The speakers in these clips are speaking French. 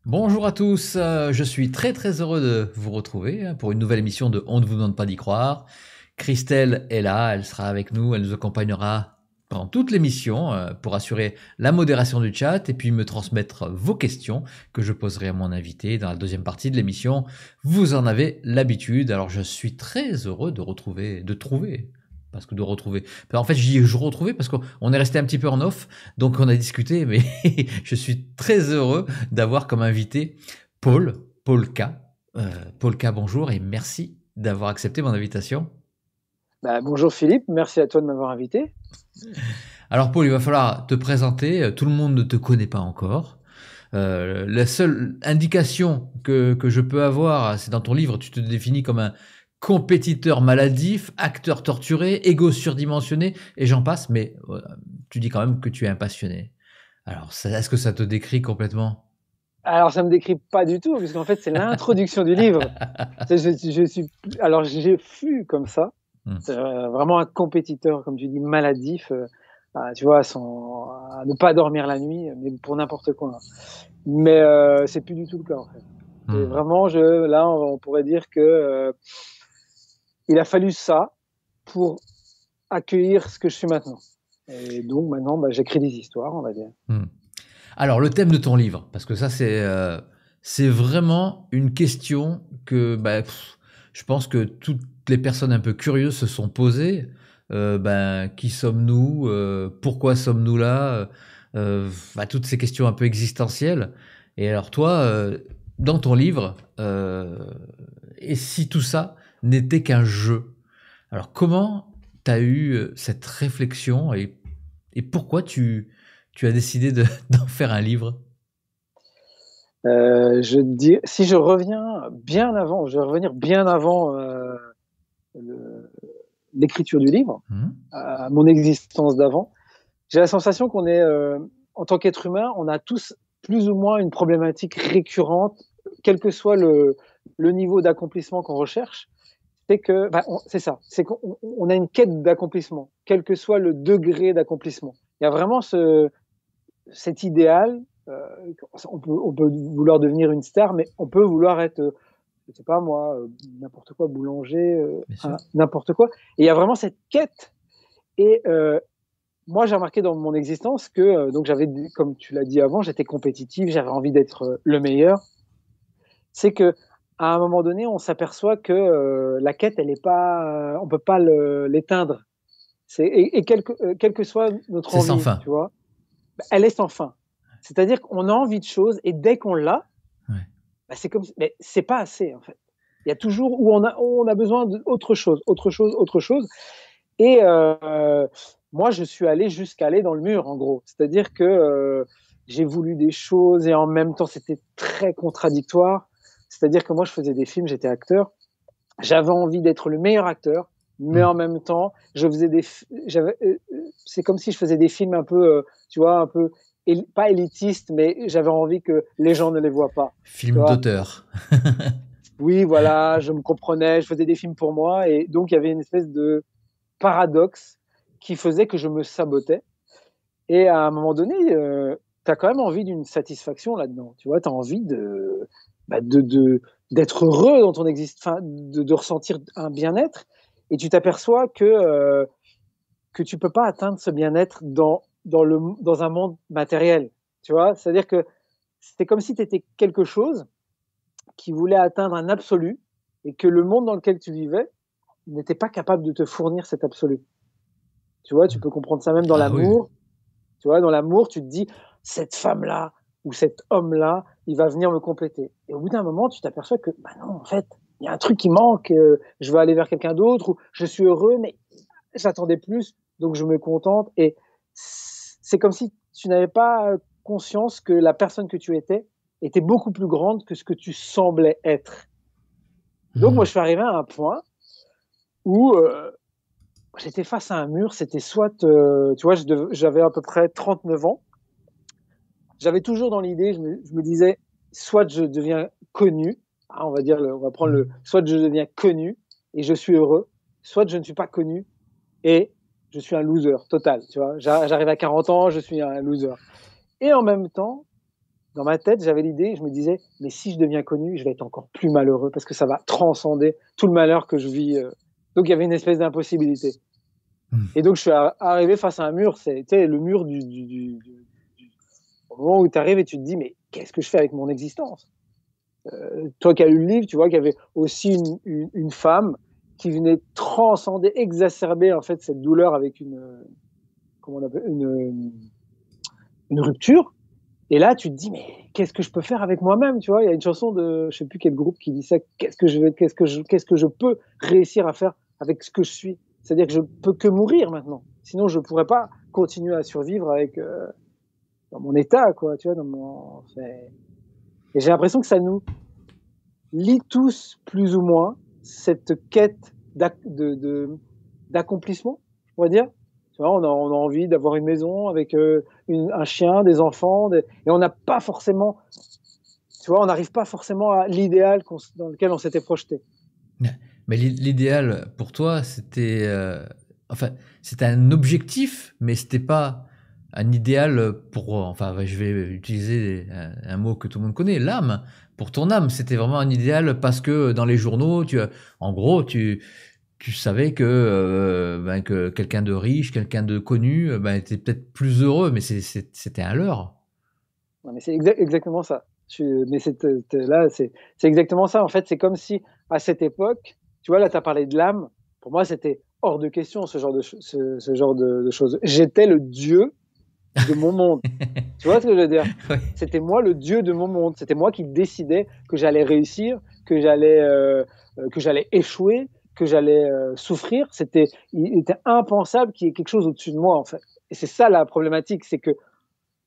Bonjour à tous, je suis très heureux de vous retrouver pour une nouvelle émission de On ne vous demande pas d'y croire. Christelle est là, elle sera avec nous, elle nous accompagnera pendant toute l'émission pour assurer la modération du chat et puis me transmettre vos questions que je poserai à mon invité dans la deuxième partie de l'émission. Vous en avez l'habitude, alors je suis très heureux de retrouver, de trouver. Parce que de retrouver. En fait, je dis je retrouvais parce qu'on est resté un petit peu en off, donc on a discuté, mais je suis très heureux d'avoir comme invité Paul K. Paul K, bonjour et merci d'avoir accepté mon invitation. Bonjour Philippe, merci à toi de m'avoir invité. Alors Paul, il va falloir te présenter, tout le monde ne te connaît pas encore. La seule indication que je peux avoir, c'est dans ton livre, tu te définis comme un compétiteur maladif, acteur torturé, égo surdimensionné, et j'en passe, mais tu dis quand même que tu es un passionné. Alors, est-ce que ça te décrit complètement? Alors ça me décrit pas du tout, puisqu'en fait c'est l'introduction du livre. Alors j'ai fui comme ça, Hmm. vraiment un compétiteur, comme tu dis, maladif, tu vois, à ne pas dormir la nuit, mais pour n'importe quoi. Mais c'est plus du tout le cas en fait. C'est Hmm. vraiment, là on pourrait dire que il a fallu ça pour accueillir ce que je suis maintenant. Et donc maintenant, j'écris des histoires, on va dire. Hmm. Alors, le thème de ton livre, parce que ça, c'est vraiment une question que je pense que toutes les personnes un peu curieuses se sont posées. Qui sommes-nous? Pourquoi sommes-nous là? Toutes ces questions un peu existentielles. Et alors, toi, dans ton livre, et si tout ça n'était qu'un jeu? Alors, comment tu as eu cette réflexion et pourquoi tu as décidé d'en faire un livre? Si je reviens bien avant, je vais revenir bien avant l'écriture du livre, Mmh. à mon existence d'avant. J'ai la sensation qu'on est, en tant qu'être humain, on a tous plus ou moins une problématique récurrente, quel que soit le niveau d'accomplissement qu'on recherche. C'est ça, c'est qu'on a une quête d'accomplissement, quel que soit le degré d'accomplissement. Il y a vraiment cet idéal. On peut vouloir devenir une star, mais on peut vouloir être, je sais pas moi, n'importe quoi, boulanger, Bien sûr. n'importe quoi. Et il y a vraiment cette quête. Et moi, j'ai remarqué dans mon existence que, donc comme tu l'as dit avant, j'étais compétitif, j'avais envie d'être le meilleur. C'est que à un moment donné, on s'aperçoit que la quête, elle est pas, on peut pas l'éteindre. Et quelle que soit notre C'est sans envie, fin. tu vois, elle est sans fin. C'est-à-dire qu'on a envie de choses et dès qu'on l'a, Ouais. c'est comme, mais c'est pas assez en fait. Il y a toujours où on a besoin d'autre chose, autre chose, autre chose. Et moi, je suis allé jusqu'à aller dans le mur, en gros. C'est-à-dire que j'ai voulu des choses et en même temps, c'était très contradictoire. C'est-à-dire que moi, je faisais des films, j'étais acteur. J'avais envie d'être le meilleur acteur, mais Mmh. en même temps, je faisais c'est comme si je faisais des films un peu, tu vois, un peu pas élitistes, mais j'avais envie que les gens ne les voient pas. Tu Film vois, d'auteur. oui, voilà, je me comprenais, je faisais des films pour moi, et donc il y avait une espèce de paradoxe qui faisait que je me sabotais. Et à un moment donné, tu as quand même envie d'une satisfaction là-dedans. Tu vois, tu as envie bah, de, de, d'être heureux dans ton existence, enfin, de ressentir un bien-être. Et tu t'aperçois que tu peux pas atteindre ce bien-être dans un monde matériel. Tu vois, c'est-à-dire que c'était comme si tu étais quelque chose qui voulait atteindre un absolu et que le monde dans lequel tu vivais n'était pas capable de te fournir cet absolu. Tu vois, tu peux comprendre ça même dans Ah oui. l'amour. Tu vois, dans l'amour, tu te dis, cette femme-là ou cet homme-là, il va venir me compléter. Et au bout d'un moment, tu t'aperçois que, bah non, en fait, il y a un truc qui manque, je veux aller vers quelqu'un d'autre, ou je suis heureux, mais j'attendais plus, donc je me contente. Et c'est comme si tu n'avais pas conscience que la personne que tu étais était beaucoup plus grande que ce que tu semblais être. Donc moi, Mmh. je suis arrivé à un point où j'étais face à un mur, c'était soit, tu vois, j'avais à peu près 39 ans, j'avais toujours dans l'idée, je me disais, soit je deviens connu, hein, on va dire, on va prendre soit je deviens connu et je suis heureux, soit je ne suis pas connu et je suis un loser total, tu vois. J'arrive à 40 ans, je suis un loser. Et en même temps, dans ma tête, j'avais l'idée, je me disais, mais si je deviens connu, je vais être encore plus malheureux parce que ça va transcender tout le malheur que je vis. Donc il y avait une espèce d'impossibilité. Et donc je suis arrivé face à un mur, c'était le mur au moment où tu arrives et tu te dis, mais qu'est-ce que je fais avec mon existence? Toi qui as lu le livre, tu vois qu'il y avait aussi une femme qui venait transcender, exacerber en fait cette douleur avec comment on appelle, une rupture. Et là, tu te dis, mais qu'est-ce que je peux faire avec moi-même, tu vois? Il y a une chanson de, je sais plus quel groupe qui dit ça. Qu'est-ce que je peux réussir à faire avec ce que je suis? C'est-à-dire que je peux que mourir maintenant. Sinon, je pourrais pas continuer à survivre avec, dans mon état, quoi, tu vois, et j'ai l'impression que ça nous lie tous, plus ou moins, cette quête d'accomplissement, je pourrais dire. Tu vois, on a envie d'avoir une maison avec un chien, des enfants, et on n'a pas forcément, tu vois, on n'arrive pas forcément à l'idéal dans lequel on s'était projeté. Mais l'idéal pour toi, c'était, enfin, c'était un objectif, mais c'était pas un idéal pour, enfin, je vais utiliser un mot que tout le monde connaît, l'âme. Pour ton âme, c'était vraiment un idéal parce que dans les journaux, en gros, tu savais que quelqu'un de riche, quelqu'un de connu, était peut-être plus heureux, mais c'était un leurre. Non, mais c'est exactement ça. Mais là, c'est exactement ça. En fait, c'est comme si, à cette époque, tu vois, là, tu as parlé de l'âme. Pour moi, c'était hors de question, ce genre de choses. J'étais le dieu de mon monde. Tu vois ce que je veux dire? Ouais. C'était moi le dieu de mon monde. C'était moi qui décidais que j'allais réussir, que j'allais échouer, que j'allais souffrir. Il était impensable qu'il y ait quelque chose au-dessus de moi, en fait. Et c'est ça la problématique, c'est que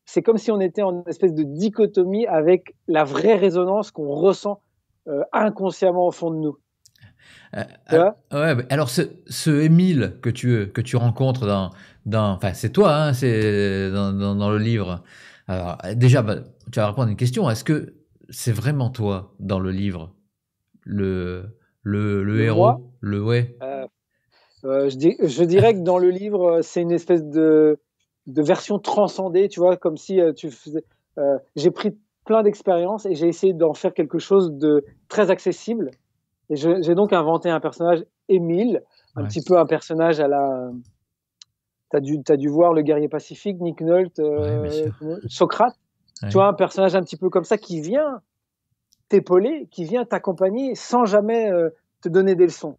c'est comme si on était en espèce de dichotomie avec la vraie résonance qu'on ressent inconsciemment au fond de nous. Ouais, alors ce Émile que tu rencontres enfin c'est toi, hein, c'est dans le livre. Alors déjà, tu vas répondre à une question. Est-ce que c'est vraiment toi dans le livre, le Moi, héros, ouais. je dirais que dans le livre, c'est une espèce de version transcendée, tu vois, comme si tu faisais. J'ai pris plein d'expériences et j'ai essayé d'en faire quelque chose de très accessible. Et j'ai donc inventé un personnage, Émile, un petit peu un personnage à la. T'as dû voir Le Guerrier Pacifique, Nick Nolte, Ouais, bien sûr. Socrate. Ouais. Tu vois, un personnage un petit peu comme ça qui vient t'épauler, qui vient t'accompagner sans jamais te donner des leçons.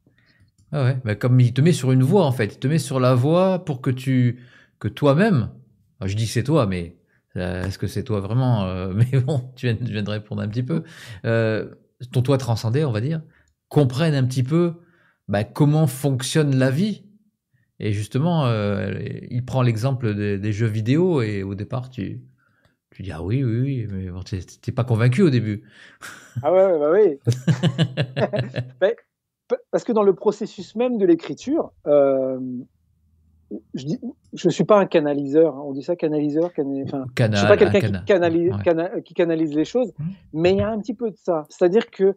Ah ouais, comme il te met sur une voie en fait, il te met sur la voie pour que toi-même, je dis que c'est toi, mais est-ce que c'est toi vraiment mais bon, tu viens de répondre un petit peu. Ton toi transcendé, on va dire, comprenne un petit peu comment fonctionne la vie. Et justement, il prend l'exemple des jeux vidéo et au départ, tu dis ah oui, oui, oui, mais bon, t'es pas convaincu au début. Ah ouais, bah oui. Mais, parce que dans le processus même de l'écriture, je suis pas un canaliseur. Hein. On dit ça, canaliseur. Enfin, je suis pas quelqu'un qui canalise les choses, mais il y a un petit peu de ça. C'est-à-dire que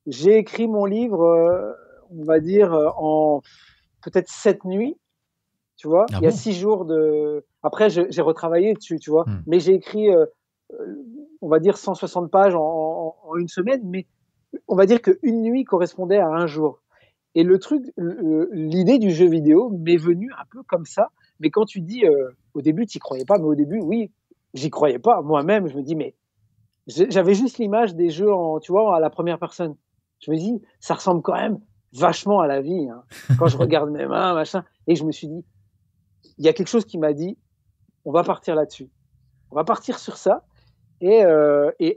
j'ai écrit mon livre, on va dire, en peut-être 7 nuits. Tu vois, Ah il y a bon? 6 jours de. Après, j'ai retravaillé dessus, tu vois. Mais j'ai écrit, on va dire, 160 pages en une semaine, mais on va dire qu'une nuit correspondait à un jour. Et le truc, l'idée du jeu vidéo m'est venue un peu comme ça. Mais quand tu dis, au début, tu n'y croyais pas, mais au début, oui, j'y croyais pas. Moi-même, je me dis, mais j'avais juste l'image des jeux, tu vois, à la première personne. Je me dis, ça ressemble quand même vachement à la vie. Hein. Quand je regarde mes mains, machin, et je me suis dit, il y a quelque chose qui m'a dit, on va partir là-dessus. On va partir sur ça. Et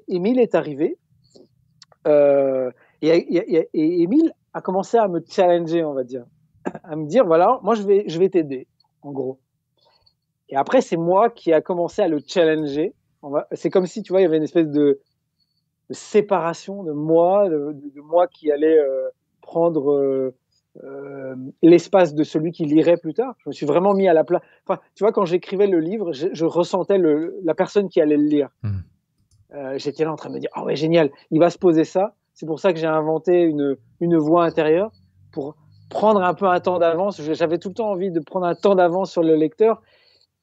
Émile est arrivé. Et Émile a commencé à me challenger, on va dire. À me dire, voilà, moi, je vais t'aider, en gros. Et après, c'est moi qui a commencé à le challenger. C'est comme si, tu vois, il y avait une espèce de séparation de moi, de moi qui allait prendre l'espace de celui qui lirait plus tard. Je me suis vraiment mis à la place. Enfin, tu vois, quand j'écrivais le livre, je ressentais la personne qui allait le lire. J'étais là en train de me dire, ah ouais, génial, il va se poser ça. C'est pour ça que j'ai inventé une voix intérieure pour prendre un peu un temps d'avance. J'avais tout le temps envie de prendre un temps d'avance sur le lecteur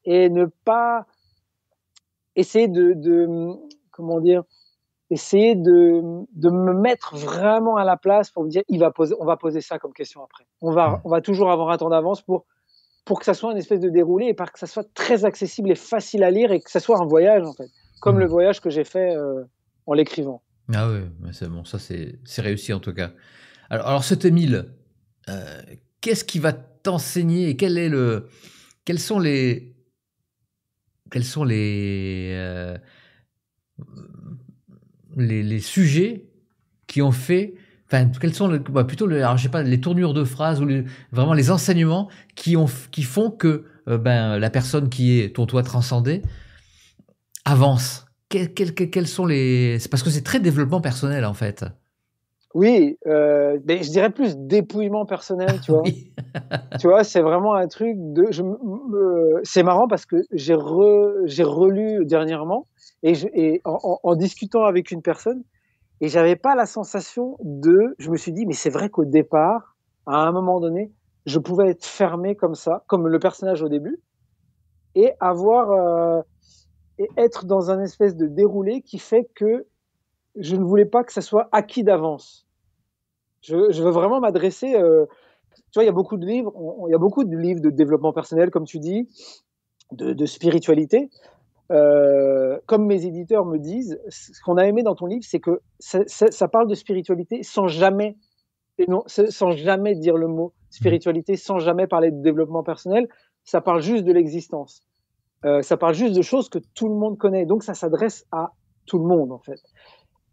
et ne pas essayer comment dire, essayer de me mettre vraiment à la place pour me dire, on va poser ça comme question après. On va toujours avoir un temps d'avance pour que ça soit une espèce de déroulé et pour que ça soit très accessible et facile à lire et que ça soit un voyage, en fait. Comme le voyage que j'ai fait en l'écrivant. Ah oui, c'est bon, ça c'est réussi en tout cas. Alors cet Émile, qu'est-ce qui va t'enseigner et quels sont les les sujets qui ont fait, enfin, quels sont plutôt alors, je sais pas, les tournures de phrases ou vraiment les enseignements qui font que la personne qui est ton toi transcendé avance. Quels sont c'est parce que c'est très développement personnel en fait. Oui, mais je dirais plus dépouillement personnel, tu vois. Oui. Tu vois, c'est vraiment un truc c'est marrant parce que j'ai relu dernièrement et en discutant avec une personne et j'avais pas la sensation je me suis dit, mais c'est vrai qu'au départ, à un moment donné, je pouvais être fermé comme ça, comme le personnage au début, et et être dans un espèce de déroulé qui fait que je ne voulais pas que ça soit acquis d'avance. Je veux vraiment m'adresser. Tu vois, il y a beaucoup de livres, il y a beaucoup de livres de développement personnel, comme tu dis, de spiritualité. Comme mes éditeurs me disent, ce qu'on a aimé dans ton livre, c'est que ça parle de spiritualité sans jamais dire le mot spiritualité, sans jamais parler de développement personnel. Ça parle juste de l'existence. Ça parle juste de choses que tout le monde connaît. Donc, ça s'adresse à tout le monde, en fait.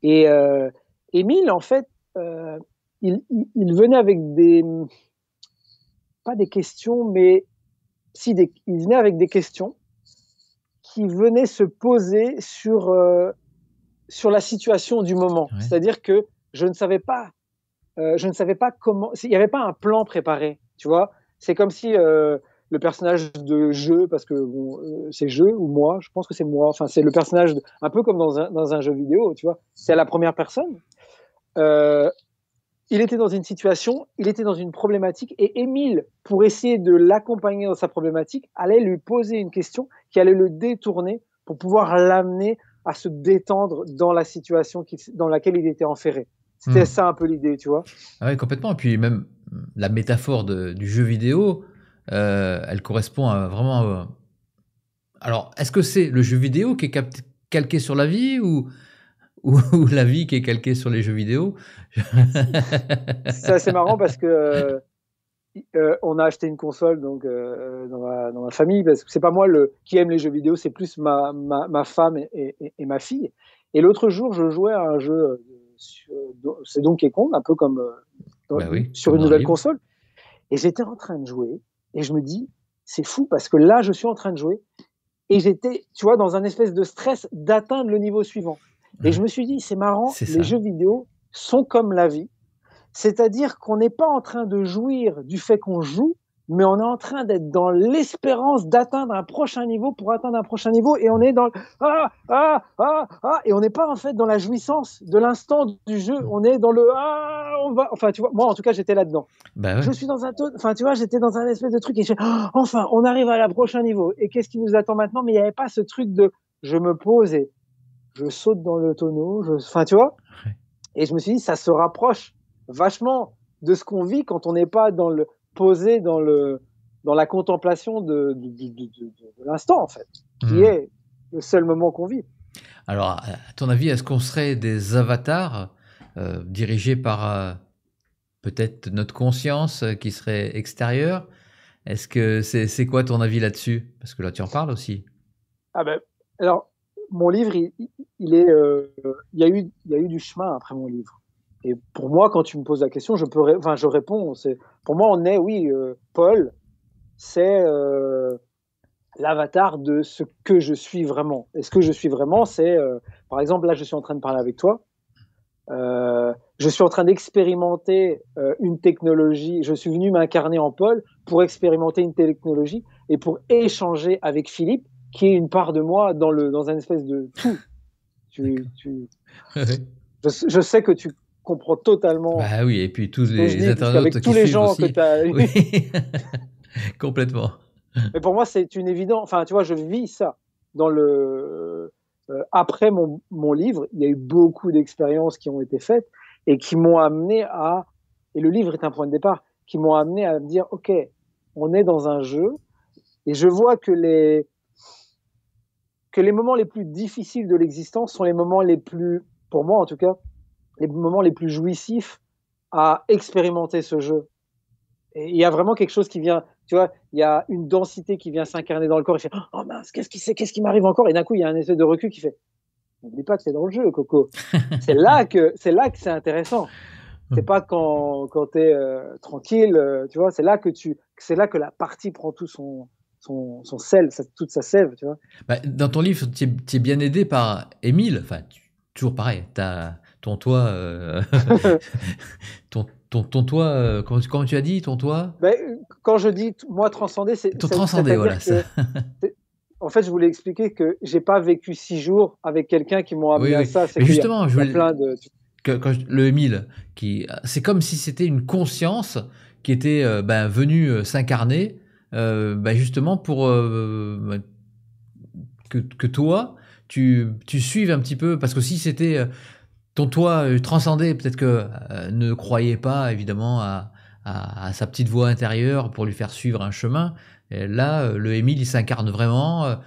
Et Émile, en fait, il venait avec pas des questions, mais il venait avec des questions qui venaient se poser sur la situation du moment. Ouais. C'est-à-dire que je ne savais pas comment, il n'y avait pas un plan préparé, tu vois. C'est comme si le personnage de jeu, parce que c'est jeu ou moi, je pense que c'est moi, enfin c'est le personnage, un peu comme dans un jeu vidéo, tu vois, c'est à la première personne. Il était dans une situation, il était dans une problématique, et Émile, pour essayer de l'accompagner dans sa problématique, allait lui poser une question qui allait le détourner pour pouvoir l'amener à se détendre dans la situation dans laquelle il était enferré. C'était ça un peu l'idée, tu vois. Ah oui, complètement. Et puis même la métaphore du jeu vidéo, elle correspond à vraiment... Alors, est-ce que c'est le jeu vidéo qui est calqué sur la vie ou la vie qui est calquée sur les jeux vidéo? C'est assez marrant parce que on a acheté une console donc, dans ma famille, parce que c'est pas moi qui aime les jeux vidéo, c'est plus ma femme et ma fille. Et l'autre jour, je jouais à un jeu, c'est Donkey Kong, un peu comme sur une nouvelle console. Et j'étais en train de jouer et je me dis, c'est fou parce que là, je suis en train de jouer et j'étais, tu vois, dans un espèce de stress d'atteindre le niveau suivant. Et je me suis dit, c'est marrant, les jeux vidéo sont comme la vie. C'est-à-dire qu'on n'est pas en train de jouir du fait qu'on joue, mais on est en train d'être dans l'espérance d'atteindre un prochain niveau pour atteindre un prochain niveau, et on est dans et on n'est pas en fait dans la jouissance de l'instant du jeu, on est dans le enfin tu vois, moi en tout cas j'étais là-dedans. Bah ouais. Je suis dans tu vois, j'étais dans un espèce de truc et enfin on arrive à la prochain niveau, et qu'est-ce qui nous attend maintenant? Mais il n'y avait pas ce truc de je me pose et je saute dans le tonneau, enfin tu vois. Et je me suis dit, ça se rapproche vachement de ce qu'on vit quand on n'est pas posé dans la contemplation de l'instant, en fait, qui est le seul moment qu'on vit. Alors, à ton avis, est-ce qu'on serait des avatars dirigés par peut-être notre conscience qui serait extérieure? Est-ce que c'est quoi ton avis là-dessus? Parce que là, tu en parles aussi. Ah ben, alors, mon livre, il y a eu du chemin après mon livre. Et pour moi, quand tu me poses la question, je réponds. Pour moi, Paul, c'est l'avatar de ce que je suis vraiment. Et ce que je suis vraiment, c'est, par exemple, là, je suis en train de parler avec toi. Je suis en train d'expérimenter une technologie. Je suis venu m'incarner en Paul pour expérimenter une technologie et pour échanger avec Philippe, qui est une part de moi dans un espèce de tout. Je sais que tu comprends totalement. Bah oui, et puis tous les internautes avec tous les gens aussi. Que tu as. Oui. Complètement. Mais pour moi, c'est une évidence. Enfin, tu vois, je vis ça dans le. après mon livre, il y a eu beaucoup d'expériences qui ont été faites et qui m'ont amené à, et le livre est un point de départ, qui m'ont amené à me dire, OK, on est dans un jeu et je vois que les moments les plus difficiles de l'existence sont les moments les plus, pour moi en tout cas, les moments les plus jouissifs à expérimenter ce jeu. Et il y a vraiment quelque chose qui vient, tu vois, il y a une densité qui vient s'incarner dans le corps. Il fait, oh mince, qu'est-ce qui m'arrive encore? Et d'un coup, il y a un effet de recul qui fait, n'oublie pas que c'est dans le jeu, Coco. C'est là que c'est intéressant. C'est pas quand tu es tranquille, tu vois, c'est là que la partie prend tout son sel, toute sa sève, tu vois. Bah, dans ton livre, tu es bien aidé par Émile. Enfin, toujours pareil. T'as ton toit, ton toit. Comment tu as dit ton toit? Ben, quand je dis moi transcender, Ton transcendé, voilà. En fait, je voulais expliquer que j'ai pas vécu 6 jours avec quelqu'un qui m'ont amené à ça. C'est mais justement, il y a plein de. Le Émile, c'est comme si c'était une conscience qui était venue s'incarner, justement pour que toi, tu suives un petit peu, parce que si c'était ton toi transcendé, peut-être que ne croyait pas évidemment à sa petite voix intérieure pour lui faire suivre un chemin. Et là, le Émile, il s'incarne vraiment,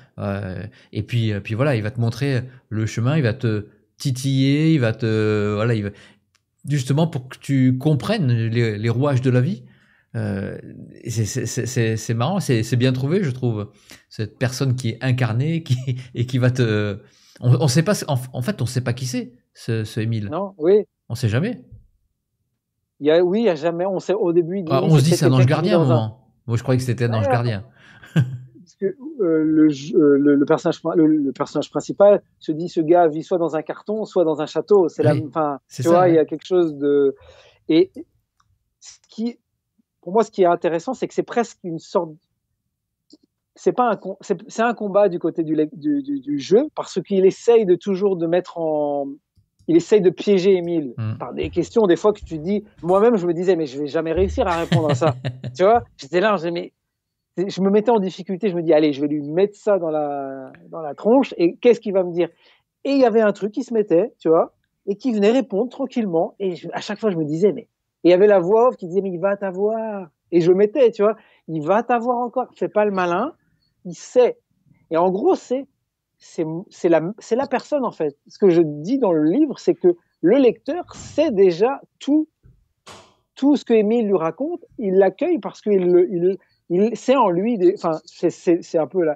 et puis voilà, il va te montrer le chemin, il va te titiller, il va justement pour que tu comprennes les rouages de la vie. C'est marrant, c'est bien trouvé, je trouve, cette personne qui est incarnée et qui va te. On sait pas, en fait, on sait pas qui c'est, ce Émile. Non, oui. On sait jamais. Il y a jamais. On sait au début. On se dit c'est un ange gardien à un moment. Moi, je croyais que c'était un ange gardien. Parce que le personnage principal se dit, ce gars vit soit dans un carton, soit dans un château. C'est tu vois, il y a quelque chose de. Et pour moi, ce qui est intéressant, c'est que c'est presque une sorte. C'est un combat du côté du jeu, parce qu'il essaye de toujours de mettre en. Il essaye de piéger Émile par des questions, des fois que tu dis. Moi-même, je me disais, mais je vais jamais réussir à répondre à ça. Tu vois, j'étais là, je me mettais en difficulté, je me dis, allez, je vais lui mettre ça dans la tronche, et qu'est-ce qu'il va me dire? Et il y avait un truc qui se mettait, tu vois, et qui venait répondre tranquillement, et à chaque fois, je me disais, mais. Et il y avait la voix off qui disait, mais il va t'avoir. Et je mettais, tu vois, il va t'avoir encore, fais pas le malin, il sait. Et en gros, c'est la personne, en fait. Ce que je dis dans le livre, c'est que le lecteur sait déjà tout ce que Émile lui raconte, il l'accueille parce qu'il c'est en lui, c'est un peu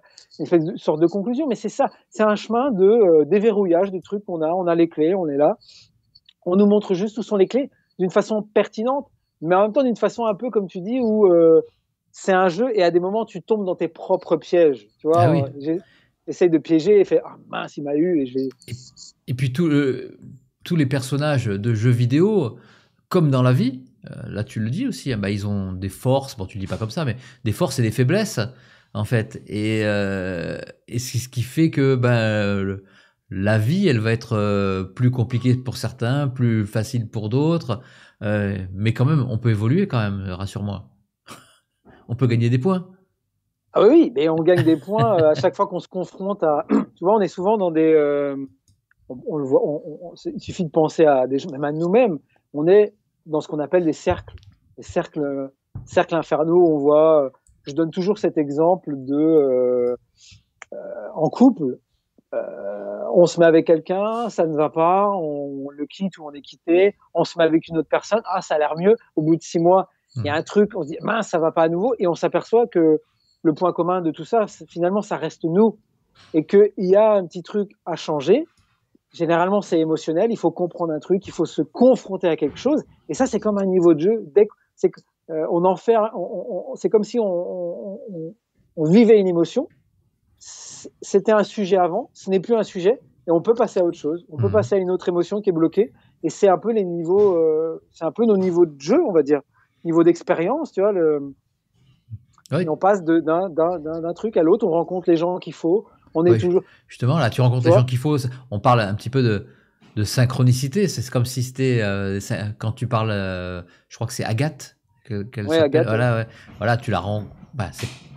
une sorte de conclusion, mais c'est ça, c'est un chemin de déverrouillage de trucs qu'on a, on a les clés, on est là, on nous montre juste où sont les clés, d'une façon pertinente, mais en même temps d'une façon un peu, comme tu dis, où c'est un jeu et à des moments tu tombes dans tes propres pièges, tu vois, oui. j'essaye de piéger et fait, ah mince, il m'a eu, et puis tous les personnages de jeux vidéo, comme dans la vie, là tu le dis aussi, hein, ils ont des forces, bon tu le dis pas comme ça, mais des forces et des faiblesses en fait, et c'est ce qui fait que la vie elle va être plus compliquée pour certains, plus facile pour d'autres, mais quand même on peut évoluer quand même, rassure-moi. On peut gagner des points. Ah oui, mais on gagne des points à chaque fois qu'on se confronte à. Tu vois, on est souvent dans des. On le voit. Il suffit de penser à des gens, même à nous-mêmes. On est dans ce qu'on appelle des cercles infernaux. On voit. Je donne toujours cet exemple de en couple. On se met avec quelqu'un, ça ne va pas, on le quitte ou on est quitté. On se met avec une autre personne, ça a l'air mieux. Au bout de 6 mois, il y a un truc, on se dit mince, ça va pas à nouveau, et on s'aperçoit que le point commun de tout ça, finalement, ça reste nous, et qu'il y a un petit truc à changer. Généralement, c'est émotionnel, il faut comprendre un truc, il faut se confronter à quelque chose, et ça, c'est comme un niveau de jeu. C'est comme si on vivait une émotion. C'était un sujet avant, ce n'est plus un sujet, et on peut passer à autre chose. On peut passer à une autre émotion qui est bloquée, et c'est un peu les niveaux, c'est un peu nos niveaux de jeu, on va dire, niveau d'expérience, tu vois. Oui. Et on passe d'un truc à l'autre, on rencontre les gens qu'il faut. On est toujours. Justement, là, tu rencontres les gens qu'il faut. On parle un petit peu de synchronicité. C'est comme si c'était quand tu parles. Je crois que c'est Agathe. Agathe. Voilà, tu la rends.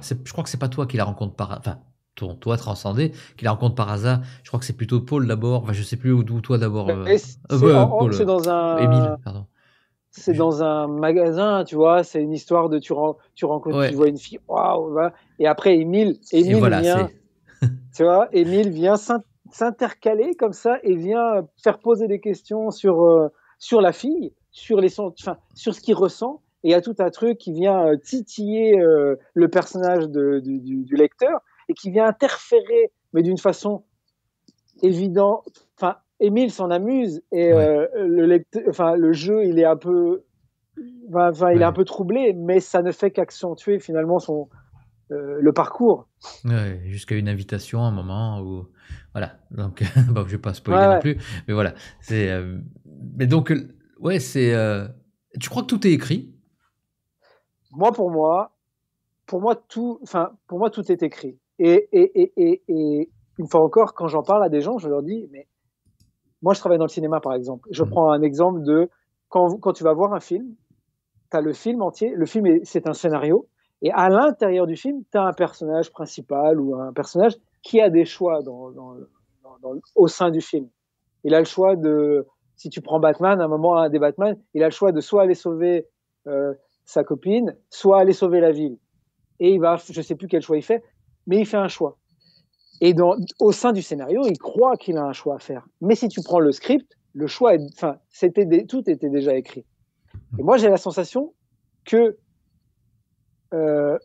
Je crois que c'est pas toi qui la rencontres par. Enfin, ton toi transcendé, qu'il rencontre par hasard. Je crois que c'est plutôt Paul d'abord. Enfin, je sais plus où toi d'abord. Et Paul, Émile, pardon. c'est Je- dans un magasin, tu vois, c'est une histoire de tu rencontres, tu vois Ouais. une fille, waouh, voilà. Et après Et Émile voilà, vient, c'est. tu vois, Émile vient s'intercaler comme ça et vient faire poser des questions sur la fille, enfin, sur ce qu'il ressent. Et il y a tout un truc qui vient titiller le personnage du lecteur et qui vient interférer, mais d'une façon évidente. Enfin, Émile s'en amuse et Ouais. enfin, le jeu, il est un peu, enfin, il est un Ouais. peu troublé, mais ça ne fait qu'accentuer finalement le parcours. Ouais, jusqu'à une invitation à un moment où voilà, donc bon, je vais pas spoiler Ouais, non ouais. plus, mais voilà, c'est mais donc ouais, c'est tu crois que tout est écrit? Moi, pour moi, tout est écrit. Et une fois encore, quand j'en parle à des gens, je leur dis, mais moi, je travaille dans le cinéma, par exemple. Je Mm. prends un exemple de quand tu vas voir un film, tu as le film entier. Le film, c'est un scénario. Et à l'intérieur du film, tu as un personnage principal ou un personnage qui a des choix au sein du film. Il a le choix de, si tu prends Batman, à un moment, un des Batman, il a le choix de soit aller sauver euh, sa copine, soit aller sauver la ville. Et je sais plus quel choix il fait, mais il fait un choix. Et au sein du scénario, il croit qu'il a un choix à faire. Mais si tu prends le script, le choix, enfin, tout était déjà écrit. Et moi, j'ai la sensation que euh,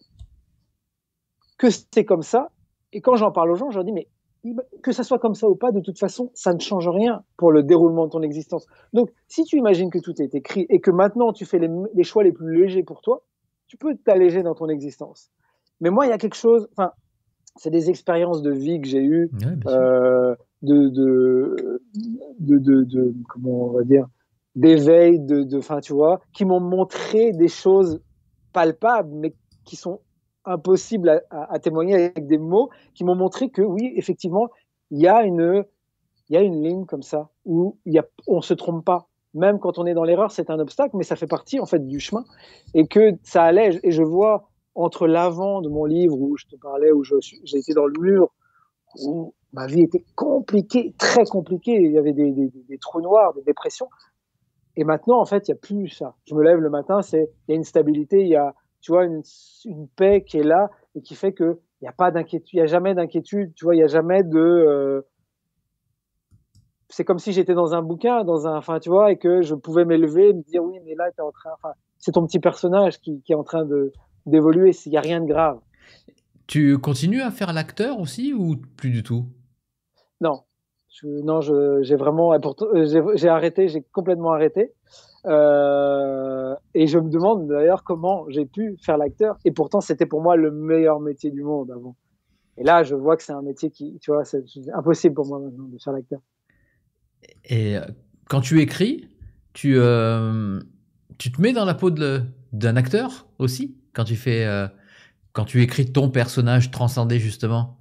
que c'est comme ça. Et quand j'en parle aux gens, je leur dis, mais que ça soit comme ça ou pas, de toute façon, ça ne change rien pour le déroulement de ton existence. Donc, si tu imagines que tout est écrit et que maintenant tu fais les choix les plus légers pour toi, tu peux t'alléger dans ton existence. Mais moi, il y a quelque chose, enfin, c'est des expériences de vie que j'ai eues, Ouais, bien sûr. euh, de, de, comment on va dire, d'éveil, enfin, tu vois, qui m'ont montré des choses palpables, mais qui sont impossibles à témoigner avec des mots, qui m'ont montré que oui, effectivement, il y a une, il y a une ligne comme ça où on se trompe pas. Même quand on est dans l'erreur, c'est un obstacle, mais ça fait partie en fait du chemin et que ça allège. Et je vois entre l'avant de mon livre où je te parlais, où j'ai été dans le mur, où ma vie était compliquée, très compliquée. Il y avait des trous noirs, des dépressions. Et maintenant, en fait, il n'y a plus ça. Je me lève le matin, il y a une stabilité, il y a, tu vois, une paix qui est là et qui fait que il n'y a pas d'inquiétude, il n'y a jamais d'inquiétude, tu vois, il n'y a jamais c'est comme si j'étais dans un bouquin, enfin, tu vois, et que je pouvais m'élever et me dire, oui, mais là, enfin, c'est ton petit personnage qui est en train d'évoluer, il n'y a rien de grave. Tu continues à faire l'acteur aussi ou plus du tout? Non, non, j'ai vraiment, j'ai arrêté, j'ai complètement arrêté. Et je me demande d'ailleurs comment j'ai pu faire l'acteur. Et pourtant, c'était pour moi le meilleur métier du monde avant. Et là, je vois que c'est un métier qui, tu vois, c'est impossible pour moi maintenant de faire l'acteur. Et quand tu écris, tu tu te mets dans la peau d'un acteur aussi quand tu fais quand tu écris ton personnage transcendé justement.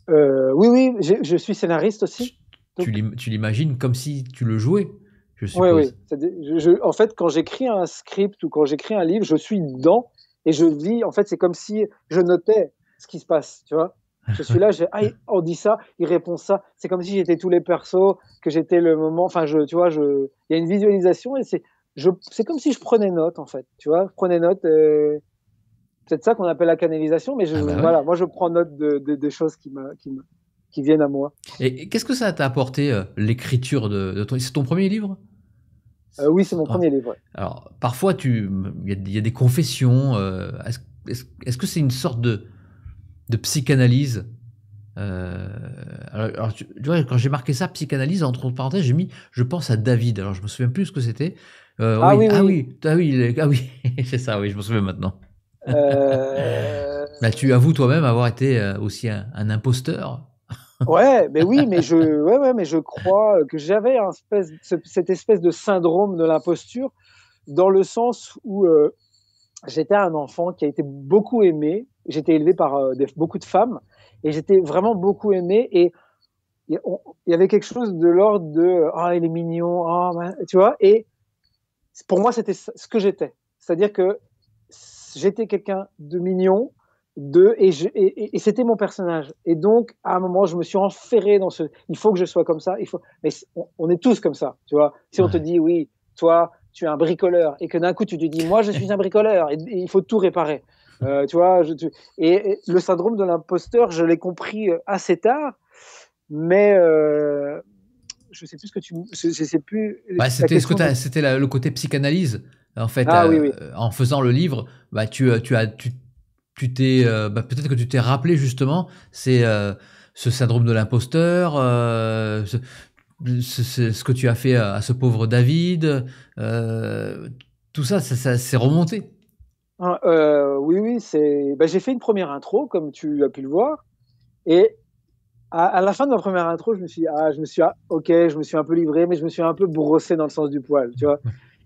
Oui, oui, je suis scénariste Tu, aussi. Donc, tu l'imagines comme si tu le jouais, je oui, oui. suppose. En fait, quand j'écris un script ou quand j'écris un livre, je suis dedans et je vis. En fait, c'est comme si je notais ce qui se passe, tu vois. Je suis là, on dit ça, il répond ça. C'est comme si j'étais tous les persos, que j'étais le moment. Enfin, tu vois, il y a une visualisation et c'est comme si je prenais note, en fait. Tu vois, je prenais note. C'est peut-être ça qu'on appelle la canalisation, mais Ah bah ouais. voilà, moi, je prends note des choses qui viennent à moi. Et qu'est-ce que ça t'a apporté l'écriture de ton... C'est ton premier livre? Oui, c'est mon Ah. premier livre. Ouais. Alors parfois il y a des confessions. Est-ce que c'est une sorte de psychanalyse? Tu vois, quand j'ai marqué ça, psychanalyse, entre parenthèses, j'ai mis, je pense à David. Alors, je me souviens plus ce que c'était. Ah Oui, oui, ah oui. oui, ah oui, ah oui, c'est ça, oui, je me souviens maintenant. Euh, Bah, tu avoues toi-même avoir été aussi un imposteur. Ouais, mais oui, ouais, mais je crois que j'avais cette espèce de syndrome de l'imposture dans le sens où j'étais un enfant qui a été beaucoup aimé. J'étais élevé par beaucoup de femmes et j'étais vraiment beaucoup aimé et il y avait quelque chose de l'ordre de ah il est mignon, ah tu vois. Et pour moi c'était ce que j'étais, c'est-à-dire que j'étais quelqu'un de mignon et c'était mon personnage. Et donc, à un moment, je me suis enferré dans ce. Il faut que je sois comme ça. Mais on est tous comme ça, tu vois. Si on te Ouais. dit, oui, toi, tu es un bricoleur, et que d'un coup, tu te dis, moi, je suis un bricoleur, et il faut tout réparer. Tu vois, et le syndrome de l'imposteur, je l'ai compris assez tard, mais je sais plus ce que je sais plus Bah, la c'était question. le côté psychanalyse. En fait, Ah oui, oui. en faisant le livre, bah, tu t'es, bah, peut-être que tu t'es rappelé justement, c'est ce syndrome de l'imposteur, ce que tu as fait à ce pauvre David, tout ça, ça s'est remonté. Ah, oui, oui, j'ai fait une première intro, comme tu as pu le voir, et à la fin de ma première intro, ok, je me suis un peu livré, mais je me suis un peu brossé dans le sens du poil, tu vois.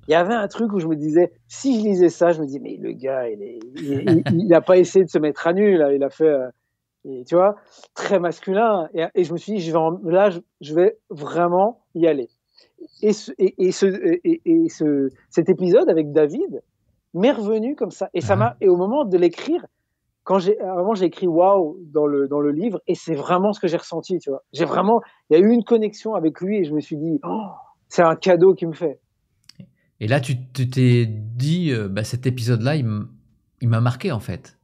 Il y avait un truc où je me disais, si je lisais ça, je me disais, mais le gars, il a pas essayé de se mettre à nu, là, il a fait, et, tu vois, très masculin, et je me suis dit, je vais vraiment y aller. Cet épisode avec David m'est revenu comme ça, Ah, et au moment de l'écrire, à un moment, j'ai écrit waouh dans le livre, et c'est vraiment ce que j'ai ressenti, tu vois. Il y a eu une connexion avec lui, et je me suis dit, oh, c'est un cadeau qu'il me fait. et là, tu t'es dit, bah, cet épisode-là, il m'a marqué en fait.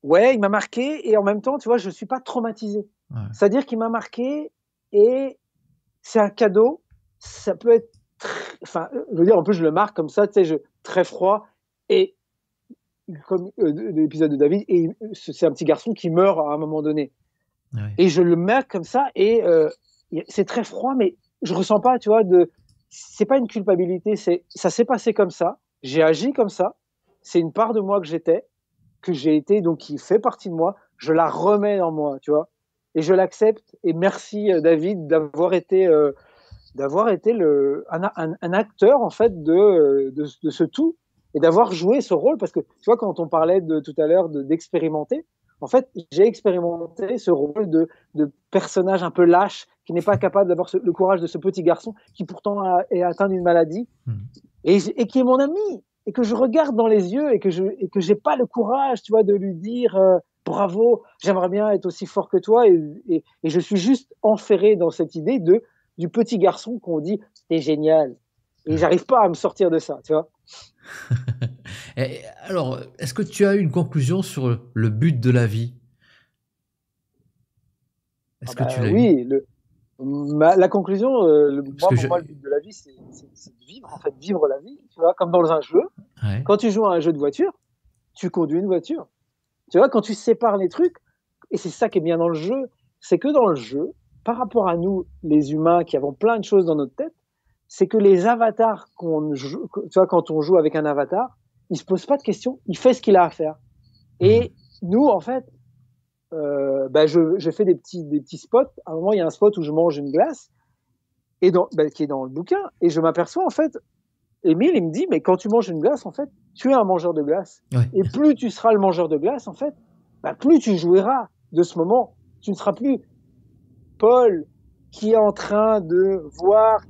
Ouais, il m'a marqué, et en même temps, tu vois, je suis pas traumatisé. Ouais. C'est-à-dire qu'il m'a marqué, et c'est un cadeau. Ça peut être, enfin, je veux dire, en plus, je le marque comme ça, tu sais, très froid, et comme l'épisode de David, et c'est un petit garçon qui meurt à un moment donné. Ouais. Et je le marque comme ça, et c'est très froid, mais je ressens pas, tu vois, c'est pas une culpabilité, ça s'est passé comme ça, j'ai agi comme ça, c'est une part de moi que j'ai été, donc qui fait partie de moi, je la remets en moi, tu vois, et je l'accepte, et merci David d'avoir été un acteur, en fait, de ce tout, et d'avoir joué ce rôle, parce que, tu vois, quand on parlait tout à l'heure d'expérimenter, en fait, j'ai expérimenté ce rôle de personnage un peu lâche, qui n'est pas capable d'avoir le courage de ce petit garçon qui pourtant est atteint d'une maladie, Hmm. et qui est mon ami, et que je regarde dans les yeux, et que j'ai pas le courage, tu vois, de lui dire bravo, j'aimerais bien être aussi fort que toi, et je suis juste enferré dans cette idée du petit garçon qu'on dit c'est génial, et j'arrive pas à me sortir de ça, tu vois. Et alors, est-ce que tu as une conclusion sur le but de la vie? Ah Est-ce que tu bah l'as eu? oui, la conclusion, Parce que pour moi, le but de la vie, c'est de vivre, en fait, vivre la vie, tu vois, comme dans un jeu. ouais. Quand tu joues à un jeu de voiture, tu conduis une voiture. Tu vois, quand tu sépares les trucs, et c'est ça qui est bien dans le jeu, c'est que dans le jeu, par rapport à nous, les humains, qui avons plein de choses dans notre tête, c'est que les avatars qu'on joue, tu vois, quand on joue avec un avatar, il se pose pas de questions, il fait ce qu'il a à faire. Hmm. Et nous, en fait, je fais des petits spots. À un moment, il y a un spot où je mange une glace, qui est dans le bouquin, et je m'aperçois, en fait, Émile, il me dit, mais quand tu manges une glace, en fait, tu es un mangeur de glace. Ouais. Et plus tu seras le mangeur de glace, en fait, plus tu jouiras de ce moment. Tu ne seras plus Paul qui est en train de voir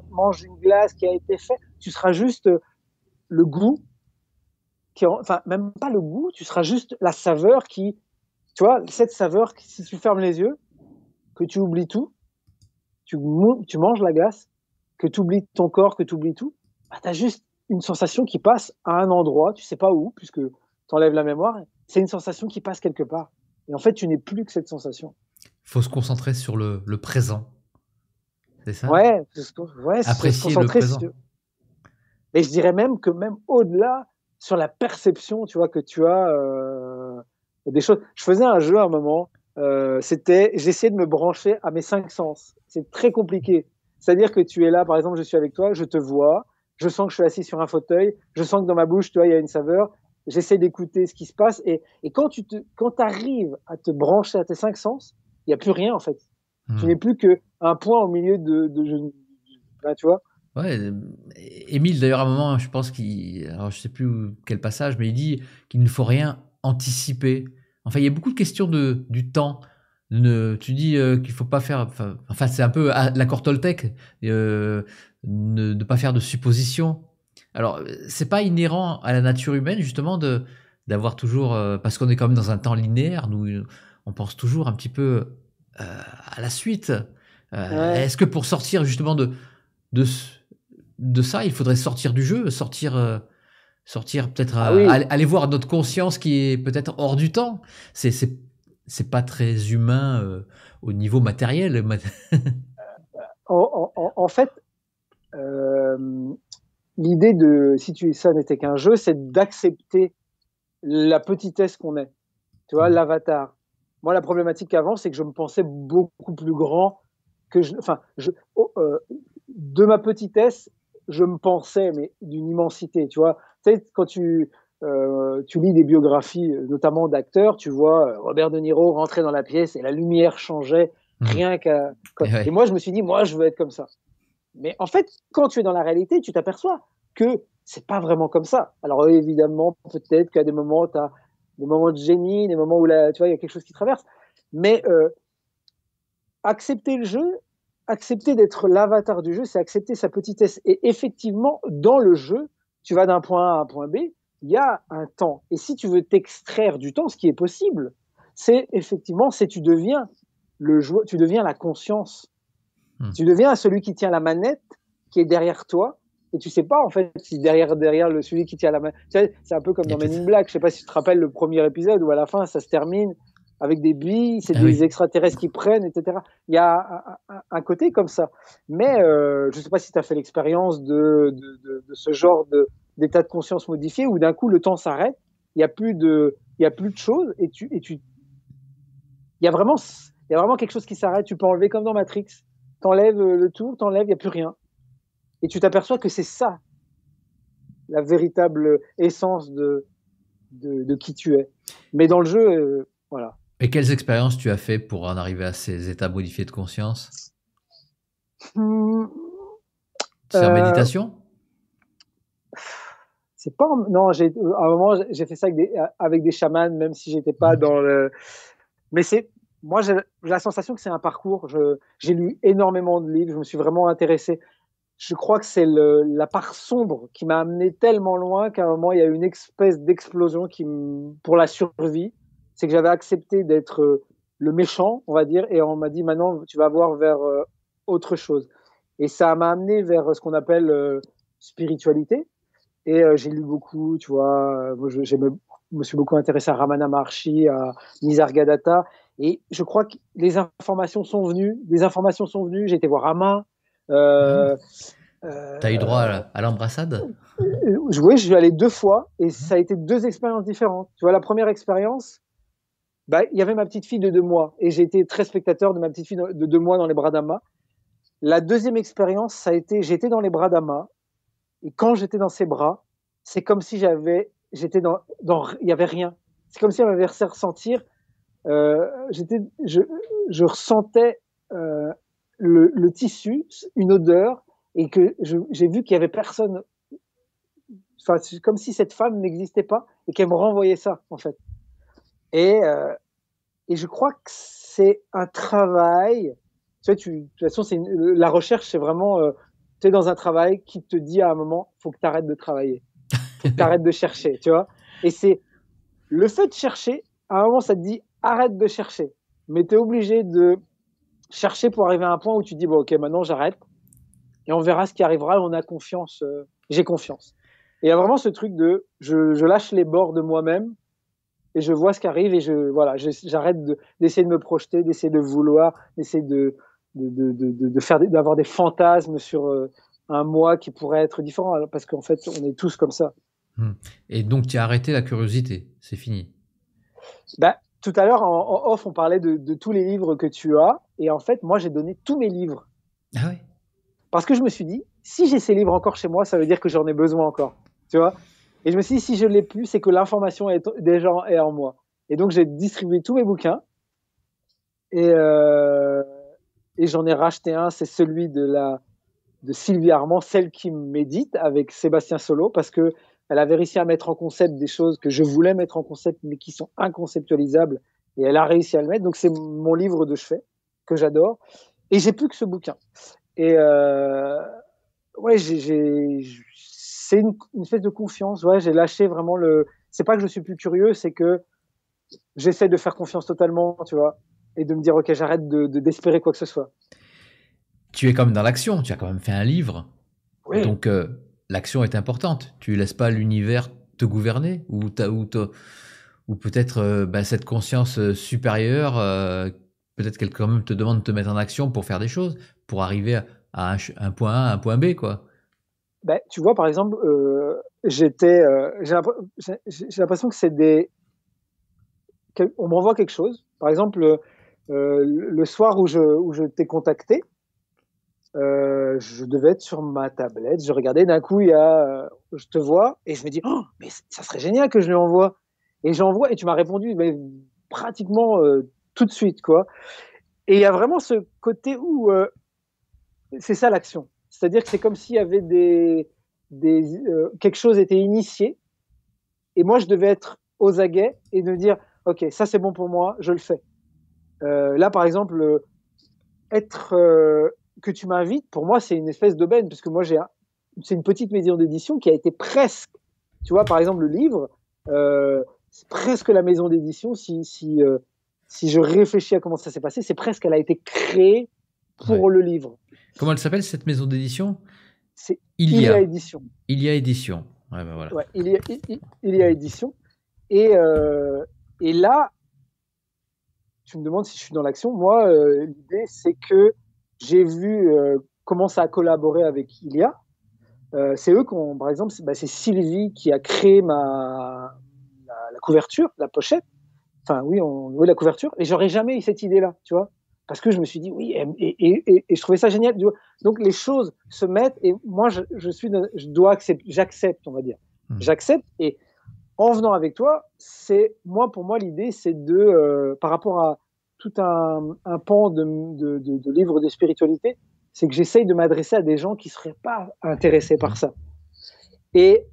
mange une glace qui a été faite. Tu seras juste le goût, enfin, même pas le goût, tu seras juste la saveur tu vois, cette saveur, si tu fermes les yeux, que tu oublies tout, tu manges la glace, que tu oublies ton corps, que tu oublies tout, tu as juste une sensation qui passe à un endroit, tu sais pas où, puisque tu enlèves la mémoire, c'est une sensation qui passe quelque part. Et en fait, tu n'es plus que cette sensation. Faut se concentrer sur le présent. C'est ça? Ouais, se Apprécier le concentrer sur. présent. Mais je dirais même que même au-delà, sur la perception, tu vois, que tu as des choses. Je faisais un jeu à un moment, j'essayais de me brancher à mes 5 sens. C'est très compliqué. C'est-à-dire que tu es là, par exemple, je suis avec toi, je te vois, je sens que je suis assis sur un fauteuil, je sens que dans ma bouche, tu vois, il y a une saveur. J'essaie d'écouter ce qui se passe, et quand tu arrives à te brancher à tes 5 sens, il n'y a plus rien, en fait. Tu Hmm. n'es plus qu'un point au milieu là, tu vois. Ouais, Émile, d'ailleurs, à un moment, je pense alors je sais plus quel passage, mais il dit qu'il ne faut rien anticiper. Enfin, il y a beaucoup de questions du temps. Tu dis qu'il faut pas faire. Enfin, c'est un peu l'accord Toltec, ne pas faire de suppositions. Alors, c'est pas inhérent à la nature humaine, justement, d'avoir toujours, parce qu'on est quand même dans un temps linéaire, nous, on pense toujours un petit peu à la suite. Ouais. Est-ce que pour sortir justement de, de ça, il faudrait sortir du jeu, sortir peut-être, Ah oui. aller voir notre conscience qui est peut-être hors du temps. C'est pas très humain au niveau matériel. En fait, euh, l'idée de si tu ça n'était qu'un jeu, c'est d'accepter la petitesse qu'on est. Tu vois, Mm. l'avatar. Moi, la problématique avant, c'est que je me pensais beaucoup plus grand que je. Enfin, de ma petitesse, je me pensais, mais d'une immensité. Tu vois, tu sais, quand tu lis des biographies, notamment d'acteurs, tu vois Robert De Niro rentrer dans la pièce et la lumière changeait Mm. rien qu'à. Et Et ouais. moi, je me suis dit, moi, je veux être comme ça. Mais en fait, quand tu es dans la réalité, tu t'aperçois que c'est pas vraiment comme ça. Alors évidemment, peut-être qu'à des moments, tu as des moments de génie, des moments où tu vois, il y a quelque chose qui traverse. Mais accepter le jeu, accepter d'être l'avatar du jeu, c'est accepter sa petitesse. Et effectivement, dans le jeu, tu vas d'un point A à un point B, il y a un temps. Et si tu veux t'extraire du temps, ce qui est possible, c'est effectivement, c'est tu deviens le joueur, tu deviens la conscience. Mm. Tu deviens celui qui tient la manette, qui est derrière toi, et tu sais pas en fait si derrière celui qui tient la manette. Tu sais, c'est un peu comme Il y a dans Men peut-être. in Black. Je sais pas si tu te rappelles le premier épisode où à la fin ça se termine avec des billes, c'est Ah des oui. extraterrestres qui prennent, etc. Il y a un côté comme ça. Mais je sais pas si tu as fait l'expérience de ce genre d'état de conscience modifié où d'un coup le temps s'arrête, il y a plus de choses il y a vraiment quelque chose qui s'arrête. Tu peux enlever comme dans Matrix. T'enlèves le tout, t'enlèves, il n'y a plus rien. Et tu t'aperçois que c'est ça, la véritable essence de qui tu es. Mais dans le jeu, voilà. Et quelles expériences tu as fait pour en arriver à ces états modifiés de conscience? Hum, C'est en euh, méditation? c'est pas. Non, à un moment, j'ai fait ça avec des chamans, même si j'étais pas Mhm. dans le. Mais c'est. Moi, j'ai la sensation que c'est un parcours. J'ai lu énormément de livres, je me suis vraiment intéressé. Je crois que c'est la part sombre qui m'a amené tellement loin qu'à un moment, il y a eu une espèce d'explosion pour la survie. C'est que j'avais accepté d'être le méchant, on va dire, et on m'a dit maintenant, tu vas voir vers autre chose. Et ça m'a amené vers ce qu'on appelle spiritualité. Et j'ai lu beaucoup, tu vois, me suis beaucoup intéressé à Ramana Maharshi, à Nisargadatta. Et je crois que les informations sont venues, j'ai été voir Rama, Mhm. euh, T'as eu droit euh, à l'embrassade? je suis allé deux fois et ça a été deux expériences différentes. Tu vois, la première expérience, bah, il y avait ma petite fille de 2 mois et j'ai été très spectateur de ma petite fille de 2 mois dans les bras d'Ama. La deuxième expérience, ça a été, j'étais dans les bras d'Ama et quand j'étais dans ses bras, c'est comme si j'étais il y avait rien. C'est comme si elle m'avait fait ressentir, j'étais, je ressentais euh, le tissu, une odeur et que j'ai vu qu'il y avait personne. Enfin, c'est comme si cette femme n'existait pas et qu'elle me renvoyait ça, en fait. Et, euh, et je crois que c'est un travail. Tu sais, de toute façon, la recherche, c'est vraiment. Tu es dans un travail qui te dit à un moment, il faut que tu arrêtes de travailler. Il faut que tu arrêtes de chercher, tu vois. Et c'est le fait de chercher, à un moment, ça te dit, arrête de chercher. Mais tu es obligé de chercher pour arriver à un point où tu te dis, bon, ok, maintenant j'arrête. Et on verra ce qui arrivera. On a confiance. J'ai confiance. Et il y a vraiment ce truc je lâche les bords de moi-même et je vois ce qui arrive et voilà, j'arrête d'essayer de me projeter, d'essayer de vouloir, d'essayer d'avoir des fantasmes sur un moi qui pourrait être différent, parce qu'en fait, on est tous comme ça. Mhm. Et donc tu as arrêté la curiosité, c'est fini. Bah, tout à l'heure, en off, on parlait de tous les livres que tu as, et en fait, moi, j'ai donné tous mes livres Ah ouais. parce que je me suis dit, si j'ai ces livres encore chez moi, ça veut dire que j'en ai besoin encore, tu vois. Et je me suis dit, si je l'ai plus, c'est que l'information est déjà en moi. Et donc, j'ai distribué tous mes bouquins. Et, euh, et j'en ai racheté un, c'est celui de Sylvie Armand, celle qui médite avec Sébastien Solo, parce que elle avait réussi à mettre en concept des choses que je voulais mettre en concept, mais qui sont inconceptualisables. Et elle a réussi à le mettre. Donc c'est mon livre de chevet que j'adore. Et j'ai plus que ce bouquin. Et ouais, c'est une espèce de confiance. Ouais, j'ai lâché vraiment le. c'est pas que je suis plus curieux, c'est que j'essaie de faire confiance totalement, tu vois, et de me dire, ok, j'arrête d'espérer quoi que ce soit. Tu es quand même dans l'action, tu as quand même fait un livre. Oui. Donc, l'action est importante. Tu laisses pas l'univers te gouverner ou peut-être cette conscience supérieure, peut-être qu'elle quand même te demande de te mettre en action pour faire des choses, pour arriver à un point A, un point B, quoi. Ben, tu vois, par exemple, j'ai l'impression que on m'envoie quelque chose. Par exemple, le soir où je t'ai contacté, je devais être sur ma tablette, je regardais, d'un coup, je te vois, et je me dis, oh, mais ça serait génial que je lui envoie. Et j'envoie, et tu m'as répondu, mais pratiquement tout de suite, quoi. Et il y a vraiment ce côté où c'est ça l'action. C'est-à-dire que c'est comme s'il y avait quelque chose était initié, et moi, je devais être aux aguets et de dire, OK, ça c'est bon pour moi, je le fais. Là, par exemple, que tu m'invites, pour moi, c'est une espèce d'aubaine, parce que moi, c'est une petite maison d'édition qui a été presque, tu vois, par exemple, le livre, c'est presque la maison d'édition, si je réfléchis à comment ça s'est passé, c'est presque, elle a été créée pour Ouais. le livre. Comment elle s'appelle cette maison d'édition? C'est Ilia. édition. Ilia édition. Ouais, ben voilà. Ouais, il y a édition. Et là, tu me demandes si je suis dans l'action. Moi, l'idée, c'est que j'ai vu comment ça a collaboré avec Ilia. C'est eux par exemple, c'est Sylvie qui a créé la couverture, la pochette. Enfin, oui, la couverture. Et j'aurais jamais eu cette idée-là, tu vois. Parce que je me suis dit, oui, et je trouvais ça génial. Donc, les choses se mettent, et moi, je dois accepter, j'accepte, on va dire. J'accepte, et en venant avec toi, pour moi, l'idée, c'est par rapport à tout un pan de livres de spiritualité, c'est que j'essaye de m'adresser à des gens qui ne seraient pas intéressés par ça. Et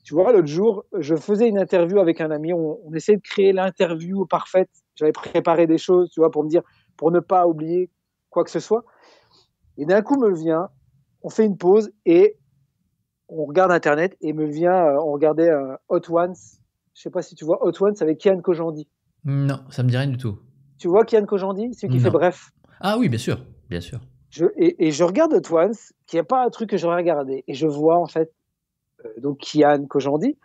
tu vois, l'autre jour, je faisais une interview avec un ami, on essayait de créer l'interview parfaite. J'avais préparé des choses, tu vois, pour ne pas oublier quoi que ce soit. Et d'un coup, on fait une pause et on regarde Internet, et on regardait Hot Ones. Je sais pas si tu vois Hot Ones avec Kian Kojandi. Non, ça me dit rien du tout. Tu vois Kian Kojandi, celui qui fait Non. Bref. Ah oui, bien sûr, bien sûr. Et je regarde Hot Ones, qui n'est pas un truc que j'aurais regardé. Et je vois en fait donc Kian Kojandi,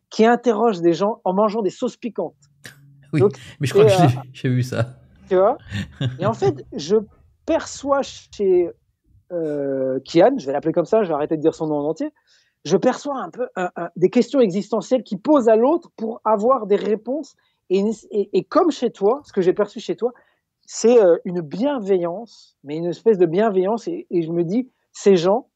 qui interroge des gens en mangeant des sauces piquantes. Oui, donc, mais je crois que j'ai vu ça. Tu vois. Et en fait, je perçois chez Kian, je vais l'appeler comme ça, je vais arrêter de dire son nom en entier, je perçois un peu des questions existentielles qu'il pose à l'autre pour avoir des réponses. Et comme chez toi, ce que j'ai perçu chez toi, c'est une bienveillance, mais une espèce de bienveillance. Et je me dis, ces gens,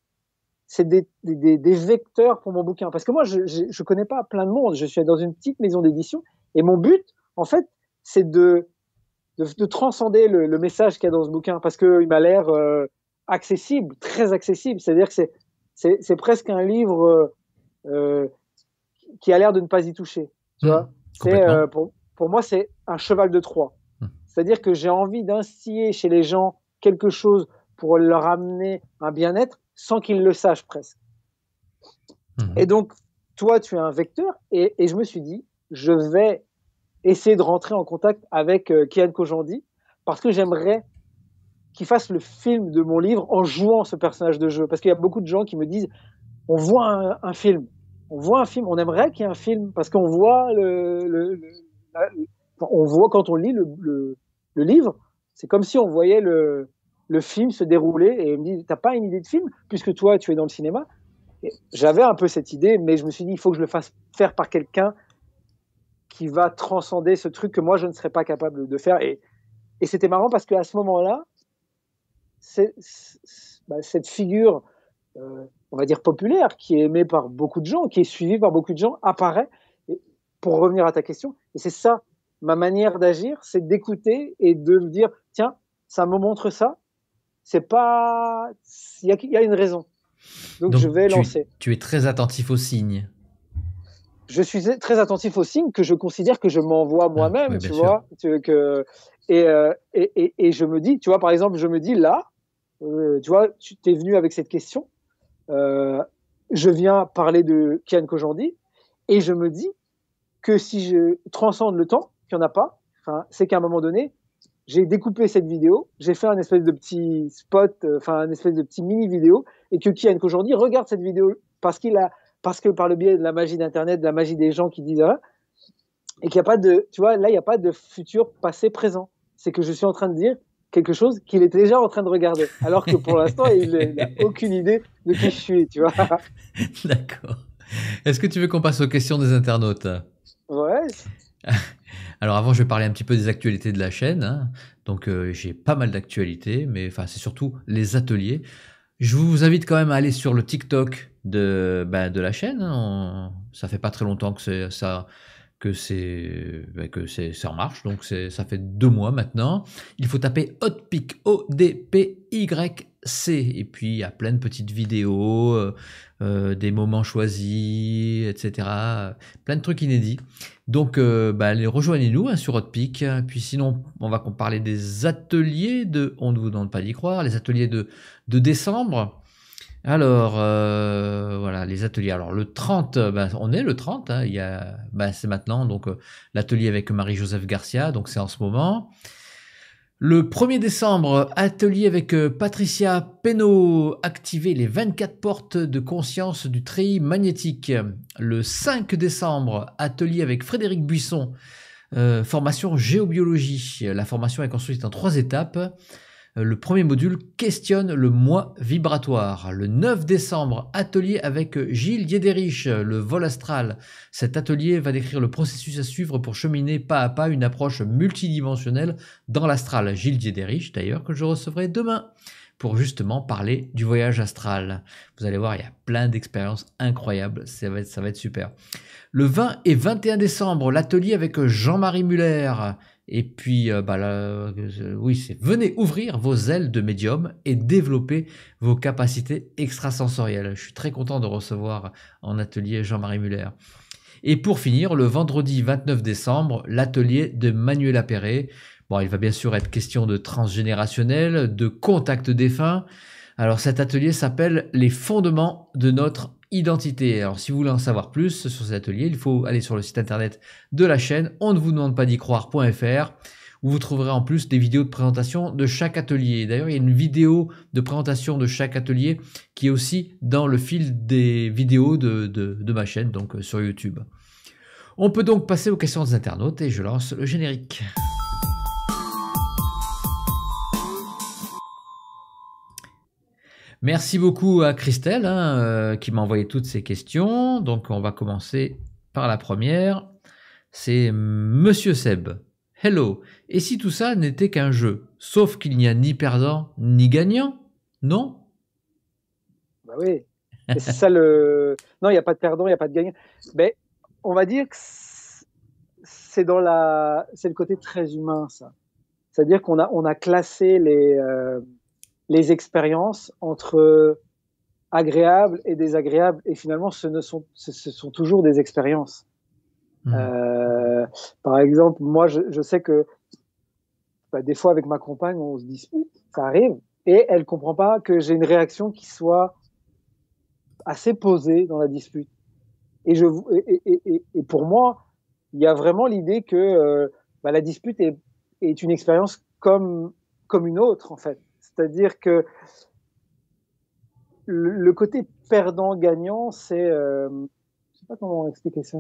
c'est des vecteurs pour mon bouquin. Parce que moi, je ne connais pas plein de monde. Je suis dans une petite maison d'édition. Et mon but, en fait, c'est de transcender le message qu'il y a dans ce bouquin. Parce qu'il m'a l'air accessible, très accessible. C'est-à-dire que c'est presque un livre qui a l'air de ne pas y toucher. Tu vois, pour moi, c'est un cheval de Troie. C'est-à-dire que j'ai envie d'instiller chez les gens quelque chose pour leur amener un bien-être sans qu'ils le sachent presque. Et donc, toi, tu es un vecteur, et je me suis dit, je vais essayer de rentrer en contact avec Kian Kojandi, parce que j'aimerais qu'il fasse le film de mon livre en jouant ce personnage de jeu. Parce qu'il y a beaucoup de gens qui me disent, on voit un film, on aimerait qu'il y ait un film, parce qu'on voit on voit quand on lit le livre, c'est comme si on voyait le film se dérouler, et il me dit, t'as pas une idée de film, puisque toi, tu es dans le cinéma. Et j'avais un peu cette idée, mais je me suis dit, il faut que je le fasse faire par quelqu'un qui va transcender ce truc que moi, je ne serais pas capable de faire. Et c'était marrant parce qu'à ce moment-là, cette figure, on va dire populaire, qui est aimée par beaucoup de gens, qui est suivie par beaucoup de gens, apparaît. Et pour revenir à ta question, et c'est ça, ma manière d'agir, c'est d'écouter et de me dire, tiens, ça me montre ça, c'est pas... Il y a une raison. Donc je vais lancer. Tu es très attentif aux signes. Je suis très attentif aux signes que je considère que je m'envoie moi-même, tu vois. Et je me dis, tu vois, par exemple, je me dis là, tu vois, tu es venu avec cette question, je viens parler de Kian Kojandi, et je me dis, que si je transcende le temps, qu'il n'y en a pas, c'est qu'à un moment donné, j'ai découpé cette vidéo, j'ai fait un espèce de petit spot, un espèce de petit mini vidéo, et que Kian qu'aujourd'hui regarde cette vidéo parce que par le biais de la magie d'Internet, de la magie des gens qui disent et qu'il n'y a pas de, tu vois, là il n'y a pas de futur, passé, présent. C'est que je suis en train de dire quelque chose qu'il est déjà en train de regarder, alors que pour l'instant il n'a aucune idée de qui je suis, tu vois. D'accord. Est-ce que tu veux qu'on passe aux questions des internautes? Ouais. Alors avant, je vais parler un petit peu des actualités de la chaîne. Hein. Donc j'ai pas mal d'actualités, mais c'est surtout les ateliers. Je vous invite quand même à aller sur le TikTok de la chaîne. Hein. Ça fait pas très longtemps que ça en marche, donc ça fait 2 mois maintenant. Il faut taper Odpyc, O-D-P-Y-C, et puis il y a plein de petites vidéos, des moments choisis, etc. Plein de trucs inédits. Donc rejoignez-nous sur Odpyc. Puis sinon, on va parler des ateliers de On ne vous demande pas d'y croire, les ateliers de décembre. Alors, voilà, les ateliers. Alors, le 30, on est le 30, hein, c'est maintenant, donc l'atelier avec Marie-Joseph Garcia, donc c'est en ce moment. Le 1er décembre, atelier avec Patricia Pénaud, activer les 24 portes de conscience du treillis magnétique. Le 5 décembre, atelier avec Frédéric Buisson, formation géobiologie. La formation est construite en 3 étapes. Le premier module questionne le moi vibratoire. Le 9 décembre, atelier avec Gilles Yéderich, le vol astral. Cet atelier va décrire le processus à suivre pour cheminer pas à pas une approche multidimensionnelle dans l'astral. Gilles Yéderich, d'ailleurs, que je recevrai demain pour justement parler du voyage astral. Vous allez voir, il y a plein d'expériences incroyables. Ça va être super. Le 20 et 21 décembre, l'atelier avec Jean-Marie Muller. Et puis, venez ouvrir vos ailes de médium et développer vos capacités extrasensorielles. Je suis très content de recevoir en atelier Jean-Marie Muller. Et pour finir, le vendredi 29 décembre, l'atelier de Manuela Perret. Bon, il va bien sûr être question de transgénérationnel, de contact défunt. Alors, cet atelier s'appelle « Les fondements de notre identité ». Alors, si vous voulez en savoir plus sur cet atelier, il faut aller sur le site internet de la chaîne on ne vous demande pas d'y croire.fr, où vous trouverez en plus des vidéos de présentation de chaque atelier. D'ailleurs, il y a une vidéo de présentation de chaque atelier qui est aussi dans le fil des vidéos de ma chaîne, donc sur YouTube. On peut donc passer aux questions des internautes et je lance le générique. Merci beaucoup à Christelle qui m'a envoyé toutes ces questions. Donc on va commencer par la première. C'est Monsieur Seb. Hello. Et si tout ça n'était qu'un jeu, sauf qu'il n'y a ni perdant ni gagnant, non? Bah oui. Et c'est ça le. Non, il n'y a pas de perdant, il n'y a pas de gagnant. Mais on va dire que c'est le côté très humain, ça. C'est-à-dire qu'on a classé les expériences entre agréables et désagréables, et finalement, ce sont toujours des expériences. Par exemple, moi, je sais que des fois, avec ma compagne, on se dispute, ça arrive, et elle comprend pas que j'ai une réaction qui soit assez posée dans la dispute. Et pour moi, il y a vraiment l'idée que la dispute est une expérience comme une autre, en fait. C'est-à-dire que le côté perdant-gagnant, c'est... je sais pas comment expliquer ça.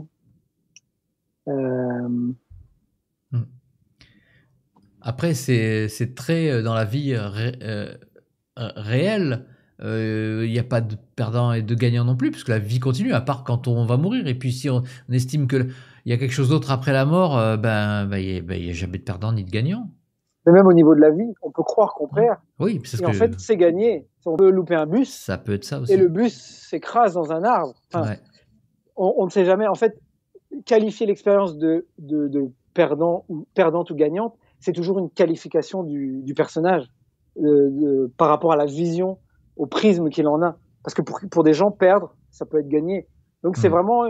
Après, c'est très dans la vie réelle. Il n'y a pas de perdant et de gagnant non plus, puisque la vie continue, à part quand on va mourir. Et puis si on estime qu'il y a quelque chose d'autre après la mort, il n'y a jamais de perdant ni de gagnant. Mais même au niveau de la vie, on peut croire qu'on perd. Oui, c'est en fait, c'est gagné. On peut louper un bus. Ça peut être ça aussi. Et le bus s'écrase dans un arbre. Enfin, ouais. On ne sait jamais. En fait, qualifier l'expérience de perdant ou gagnante, c'est toujours une qualification du personnage par rapport à la vision, au prisme qu'il en a. Parce que pour des gens, perdre, ça peut être gagné. Donc c'est vraiment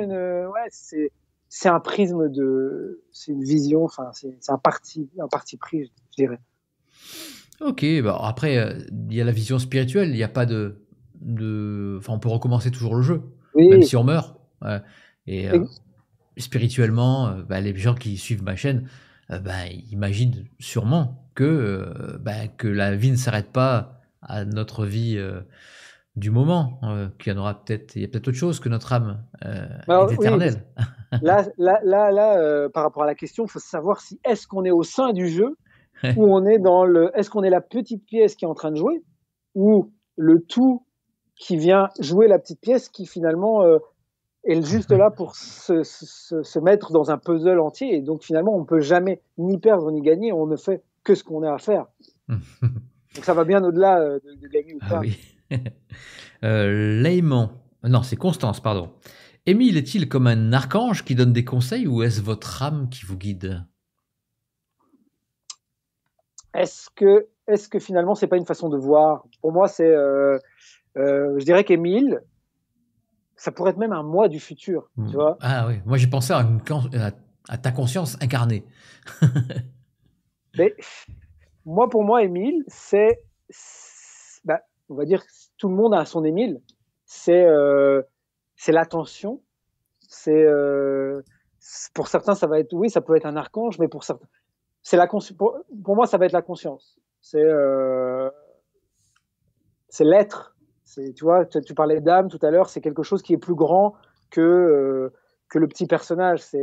c'est un prisme c'est une vision, enfin c'est un parti pris, je dirais. Ok, après il y a la vision spirituelle, il n'y a pas enfin on peut recommencer toujours le jeu, même si on meurt. Ouais. Et spirituellement, les gens qui suivent ma chaîne, imaginent sûrement que la vie ne s'arrête pas à notre vie du moment, il y a peut-être autre chose, que notre âme est Alors, oui, éternelle. par rapport à la question, il faut savoir si est-ce qu'on est au sein du jeu ou on est dans le. Est-ce qu'on est la petite pièce qui est en train de jouer ou le tout qui vient jouer la petite pièce qui finalement est juste là pour se mettre dans un puzzle entier. Et donc finalement, on ne peut jamais ni perdre ni gagner. On ne fait que ce qu'on a à faire. Donc ça va bien au-delà de gagner ou Ah pas. oui. Layman. Non, c'est Constance, pardon. Émile est-il comme un archange qui donne des conseils ou est-ce votre âme qui vous guide? Est-ce que finalement, c'est pas une façon de voir? Pour moi, je dirais qu'Émile, ça pourrait être même un moi du futur, tu vois. Ah oui, moi j'ai pensé à ta conscience incarnée. Mais pour moi, Émile, on va dire, tout le monde a son Émile. C'est l'attention. Pour certains, ça va être, oui, ça peut être un archange, mais pour certains, pour moi, ça va être la conscience. C'est l'être. Tu vois, tu parlais d'âme tout à l'heure, c'est quelque chose qui est plus grand que le petit personnage. Tu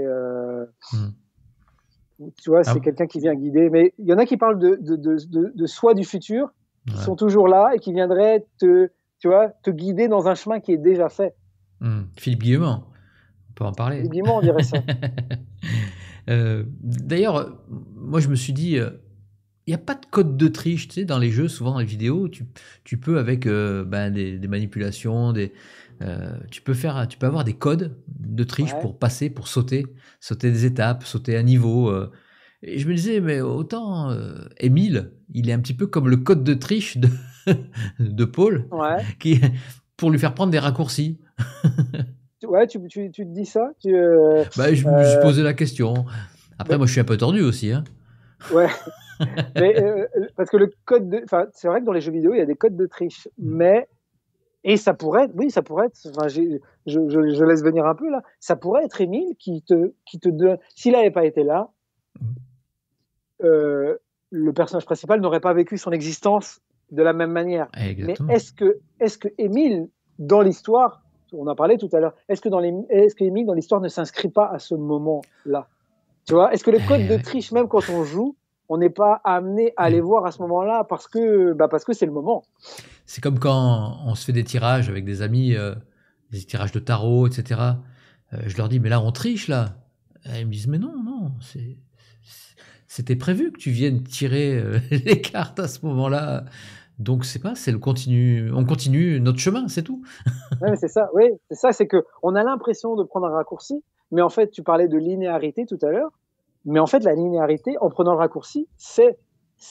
vois, c'est quelqu'un qui vient guider. Mais il y en a qui parlent de soi du futur, qui sont toujours là et qui viendraient te guider dans un chemin qui est déjà fait. Philippe Guillemot, on peut en parler. Philippe Guillemot, on dirait ça. D'ailleurs, moi je me suis dit, il n'y a pas de code de triche, tu sais, dans les jeux, souvent dans les vidéos, tu peux avec des manipulations, tu peux avoir des codes de triche pour passer, pour sauter des étapes, sauter un niveau. Et je me disais, mais autant Émile, il est un petit peu comme le code de triche de Paul, pour lui faire prendre des raccourcis. Ouais, tu te dis ça Je me suis posé la question. Après, moi, je suis un peu tordu aussi. Hein. Ouais. Mais, parce que c'est vrai que dans les jeux vidéo, il y a des codes de triche. Et ça pourrait être, je laisse venir un peu là, ça pourrait être Émile qui te donne, s'il n'avait pas été là, le personnage principal n'aurait pas vécu son existence de la même manière. Exactement. Mais est-ce que Émile, dans l'histoire, on en parlait tout à l'heure, est-ce que Émile, dans l'histoire, ne s'inscrit pas à ce moment-là? Tu vois, est-ce que le code de triche, même quand on joue, on n'est pas amené à les voir à ce moment-là parce que c'est le moment? C'est comme quand on se fait des tirages avec des amis, des tirages de tarot, etc. Je leur dis, mais là, on triche, là. Et ils me disent, mais non, c'était prévu que tu viennes tirer les cartes à ce moment-là. Donc, on continue notre chemin, c'est tout. Ouais, mais c'est ça, oui, c'est que on a l'impression de prendre un raccourci, mais en fait, tu parlais de linéarité tout à l'heure, mais en fait, la linéarité, en prenant le raccourci, c'est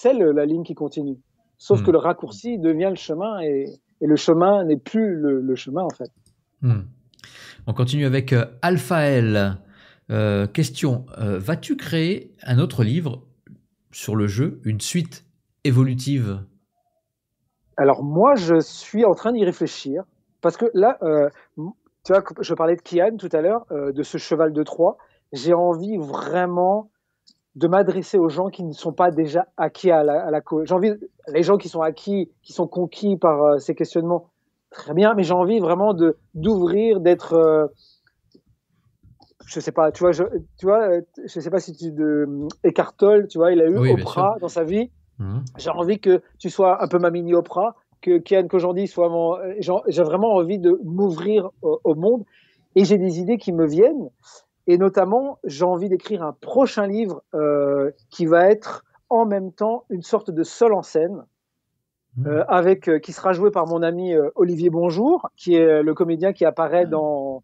la ligne qui continue. Sauf que le raccourci devient le chemin et le chemin n'est plus le chemin, en fait. On continue avec Alphael. Question, vas-tu créer un autre livre sur le jeu, une suite évolutive? Alors moi, je suis en train d'y réfléchir, parce que là, tu vois, je parlais de Kian tout à l'heure, de ce cheval de Troie. J'ai envie vraiment de m'adresser aux gens qui ne sont pas déjà acquis à la cause. J'ai envie, les gens qui sont acquis, qui sont conquis par ces questionnements, très bien, mais j'ai envie vraiment d'ouvrir, d'être, je sais pas, tu vois, je sais pas si Eckhart Tolle, tu vois, il a eu Oprah dans sa vie. J'ai envie que tu sois un peu ma mini Oprah, que Kian Kojandi soit j'ai vraiment envie de m'ouvrir au monde et j'ai des idées qui me viennent. Et notamment, j'ai envie d'écrire un prochain livre qui va être en même temps une sorte de seul en scène, qui sera joué par mon ami Olivier Bonjour, qui est le comédien qui apparaît dans